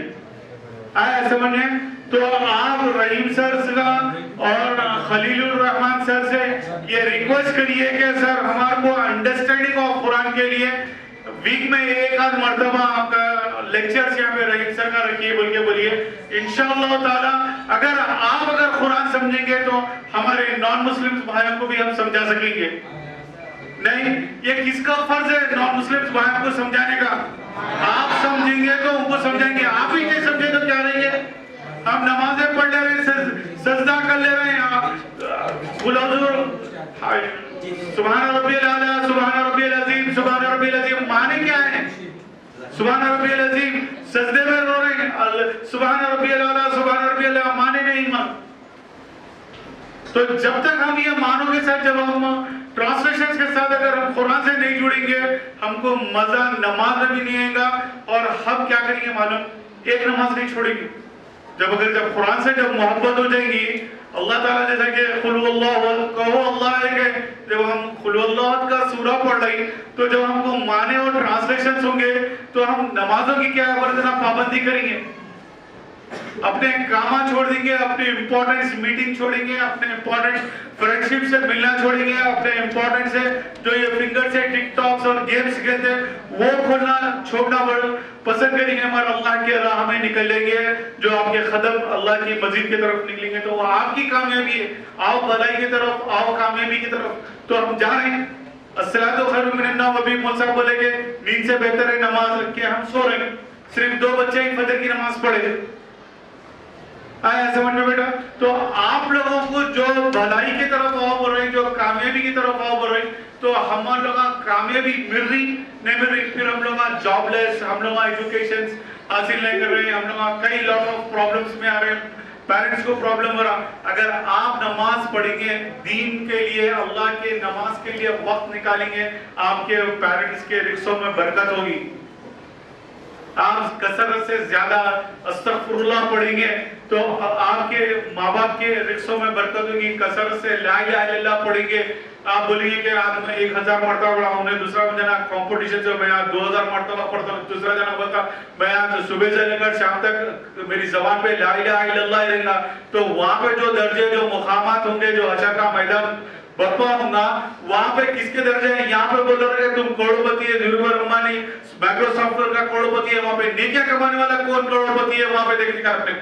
आया समझे? तो आप रहीम सर का और खलीलुर रहमान सर से ये रिक्वेस्ट करिए कि सर हमारे को अंडरस्टैंडिंग ऑफ कुरान के लिए वीक में एक आध मर्तबा आपका लेक्चर्स यहाँ पे रहीम सर का रखिए, बोल के बोलिए। इंशाअल्लाह ताला अगर कुरान समझेंगे तो हमारे नॉन मुस्लिम भाइयों को भी हम समझा सकेंगे। नहीं, ये किसका फर्ज है नॉन मुस्लिम्स भाइयों को समझाने का? आप समझेंगे तो उनको समझाएंगे, आप ही नहीं समझे तो क्या रहेंगे? हम नमाजें पढ़ ले रहे हैं, सजदा कर ले रहे हैं, सुभान रब्बियल आला, सुभान रब्बियल अजीम, सुभान रब्बियल अजीम माने क्या है? सुभान रब्बियल अजीम सजदे में रो रहे हैं, सुभान रब्बियल आला, सुभान रब्बियल आला माने नहीं मान। तो जब तक हम ये मानों के साथ, जब हम ट्रांसलेशन के साथ अगर हम कुरान से नहीं जुड़ेंगे, हमको मजा नमाज में भी नहीं आएगा। और हम क्या करेंगे मालूम? एक नमाज नहीं छोड़ेंगे। जब कुरान से जब मोहब्बत हो जाएगी, अल्लाह ताला जैसा कि कुल हुवल्लाहु कहो अल्लाह एक है, जब हम कुल हुवल्लाहु का सूरा पढ़ रहे तो जब हमको माने और ट्रांसलेशन होंगे तो हम नमाजों की क्या वर्जना पाबंदी करेंगे, अपने कामा छोड़ देंगे, अपने इंपॉर्टेंट मीटिंग छोड़ेंगे, अपने इंपॉर्टेंट फ्रेंडशिप से मिलना छोड़ेंगे, अपने इंपॉर्टेंट से जो ये फिंगर से टिकटॉक्स और गेम्स खेलते हैं वो खोलना छोड़ना पसंद करेंगे, हमारे अल्लाह के राह में निकलेंगे। जो आपके कदम अल्लाह की मस्जिद की तरफ निकलेंगे तो वो आपकी कामयाबी है। आओ भलाई की तरफ, आओ कामयाबी की तरफ। तो हम जा रहे हैं। अस्सलातु खैरुम मिनन नौम, अभी मौलवी साहब बोले कि नींद से बेहतर है नमाज रख के हम सो रहे हैं। सिर्फ 2 बच्चे ही फजर की नमाज पढ़े, आया समझ में बेटा? तो आप लोगों को जो भलाई की तरफ आओ बोल रहे, जो कामयाबी की तरफ आओ बोल रहे, तो हम लोग कामयाबी मिल रही नहीं मिल रही, फिर हम लोग जॉबलेस, हम लोग एजुकेशन हासिल नहीं कर रहे, हम लोग कई लॉट ऑफ प्रॉब्लम्स में आ रहे हैं, पेरेंट्स को प्रॉब्लम हो रहा। अगर आप नमाज पढ़ेंगे दीन के लिए, अल्लाह के नमाज के लिए वक्त निकालेंगे, आपके पेरेंट्स के रिक्शों में बरकत होगी। आप कसरत से ज्यादा अस्तगफिरुल्लाह पढ़ेंगे तो आपके माँ बाप के रिक्शों में बरकत होगी। कसरत से ला इलाहा इल्लल्लाह पढ़ेंगे, आप बोलेंगे कि आज मैं 1000 मरतबा पढ़ा हूं, दूसरा जना कंपटीशन से मैं आज 2000 मरतबा पढ़ता हूं, दूसरा जना बोलता मैं आज सुबह से लेकर शाम तक मेरी जबान पे ला इलाहा इल्लल्लाह रहेगा। तो वहां पे जो दर्जे, जो मुकामात होंगे, जो हशर का मैदान बर्पा होगा, वहां पे किसके दर्जे हैं? यहाँ पे बोल रहे हैं तुम करोड़पति है, धीरूभाई अंबानी माइक्रोसॉफ्ट का करोड़पति है, वहां पे नेकियां कमाने वाला कौन करोड़पति है? वहां पे देखने का अपने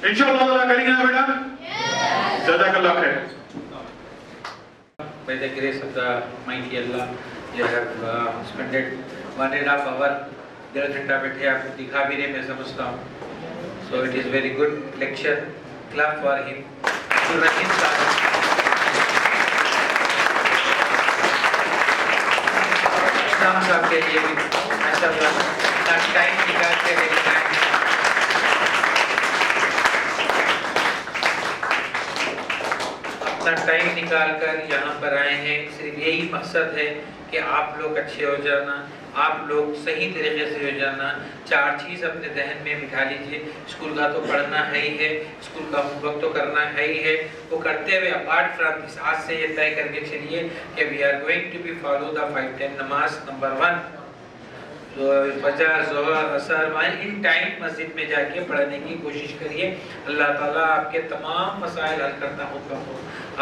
इंशाअल्लाह करेंगे ना बेटा? जज़ाकल्लाह खैर। By the grace of the mighty Allah, you have spent 1.5 hour 1.5 घंटा बैठे, आपको दिखा भी नहीं, मैं समझता हूँ। So it is very good lecture. Clap for him. Rahim Sahib. शाम साहब के लिए भी माशाअल्लाह टाइम निकाल के अपना टाइम निकाल कर यहाँ पर आए हैं। सिर्फ यही मकसद है कि आप लोग अच्छे हो जाना, आप लोग सही तरीके से हो जाना। 4 चीज़ अपने जहन में बिठा लीजिए। स्कूल का तो पढ़ना है ही है, स्कूल का होमवर्क तो करना है ही है, वो करते हुए अपार्ट फ्रॉम दिस आज से ये तय करके चलिए कि we are going to be follow the 5-10 नमाज। नंबर 1 तो फजर, ज़ोहर, असर इन टाइम मस्जिद में जाके पढ़ने की कोशिश करिए। अल्लाह ताला आपके तमाम मसाइल हल करता होगा,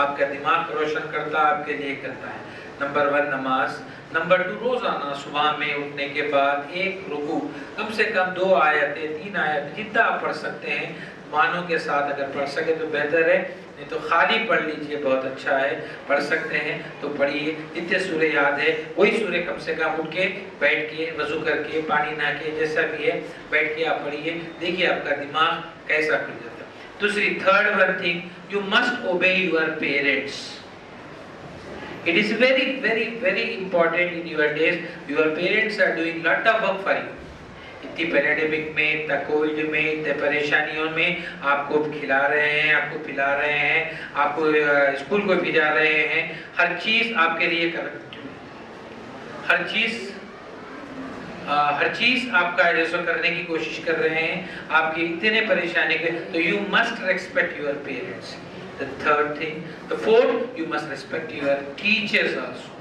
आपका दिमाग रोशन करता, आपके लिए करता है। नंबर 1 नमाज। नंबर 2 रोजाना सुबह में उठने के बाद 1 रुकू, कम से कम 2 आयतें 3 आयतें जितना आप पढ़ सकते हैं, मानों के साथ अगर पढ़ सके तो बेहतर है, नहीं तो खाली पढ़ लीजिए, बहुत अच्छा है। पढ़ सकते हैं तो पढ़िए, जितने सूरे याद है वही सूरे कम से कम उठ के बैठ के वजू करके पानी नहा के जैसा भी है बैठ के आप पढ़िए, देखिए आपका दिमाग कैसा खुल जाता है। दूसरी third one thing, you must ओबे your parents. It is very, very, very important in your days. Your parents are doing lot of work for you. इतनी पैंडेमिक में, इतना कोविड में, इतने परेशानियों में आपको खिला रहे हैं, आपको पिला रहे हैं, आपको स्कूल को भेजा रहे हैं, हर चीज आपके लिए कर रहे हैं, हर चीज आपका जैसा करने की कोशिश कर रहे हैं, आपकी इतने परेशानी के, तो you must respect your parents. The third thing, the fourth, you must respect your teachers also,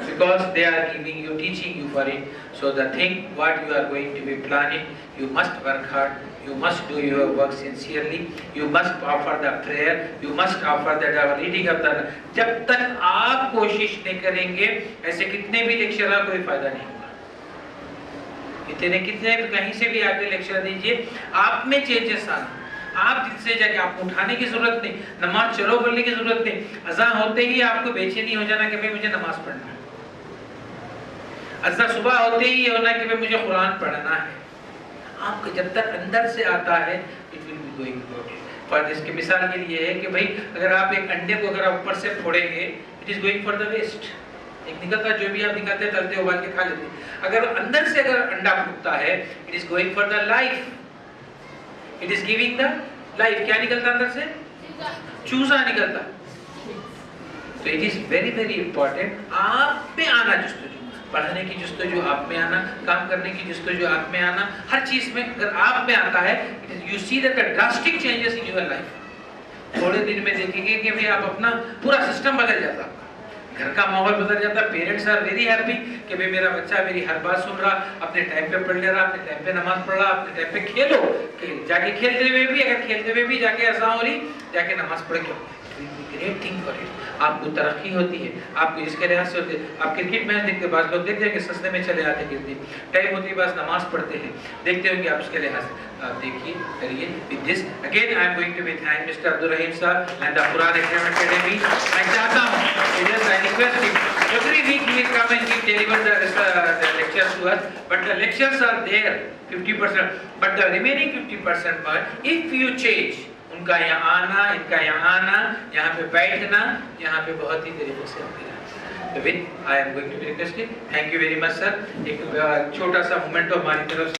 because they are giving you, teaching you for it. So the thing what you are going to be planning, you must work hard, you must do your work sincerely, you must offer the prayer, you must offer the reading of the। जब तक आप कोशिश नहीं करेंगे, ऐसे कितने भी lecture का कोई फायदा नहीं होगा। इतने कितने भी कहीं से भी आके लेक्चर दीजिए, आप में चेंजेस आना। आप दिल से जाके, आपको उठाने की जरूरत नहीं, नमाज चलो बोलने की जरूरत नहीं, अज़ान होते ही आपको बेचैनी हो जाना कि भाई मुझे नमाज पढ़ना है, अज़ान सुबह होते ही होना कि भाई मुझे कुरान पढ़ना है। आपको जब तक अंदर से आता है it will be going good. और इसकी मिसाल के लिए है कि भाई अगर आप एक अंडे को अगर ऊपर से फोड़ेंगे it is going for the waste, एक निकलता जो भी आप निकालते हैं तलते उबाल के खा लेते हैं। अगर अंदर से अगर अंडा फूटता है it is going for the life, it is giving the life. क्या निकलता अंदर से? चूजा निकलता। तो it is very very important आप में आना जस्तुजू, पढ़ने की जस्तुजू आप में आना, काम करने की जस्तुजू आप में आना, हर चीज में अगर आप में आता है you see that the drastic changes in your life. थोड़े दिन में देखेंगे कि भाई आप अपना पूरा सिस्टम बदल जाता, घर का माहौल बदल जाता। पेरेंट्स आर वेरी हैप्पी कि भाई मेरा बच्चा मेरी हर बात सुन रहा, अपने टाइम पे पढ़ ले रहा, अपने टाइम पे नमाज पढ़ रहा, अपने टाइम पे खेलो, जाके खेलते हुए भी, अगर खेलते हुए भी जाके अज़ान हो रही जाके नमाज पढ़ के, ग्रेट थिंग फॉर इट। आपको तरक्की होती है, आपको इसके लिहाज से होती है। आप क्रिकेट मैच देखते, बाद लोग देखते हैं कि सस्ते में चले आते गिरते, टाइम होती है बस नमाज पढ़ते हैं, देखते होंगे आप उसके लिहाज से। आप देखिए करिए with this. Again I am going to be thank mister Abdul Rahim sahab and the Quran academy. मैं चाहता हूँ I request him every week he will come and deliver the lectures to us, but the lectures are there 50%, but the remaining 50% पर if you change, उनका यहाँ आना, इनका यहाँ आना, यहाँ पे बैठना, यहाँ पे बहुत ही तरीके से होती है। With I am going to be requesting, thank you very much sir. एक छोटा सा मोमेंट हमारी तरफ से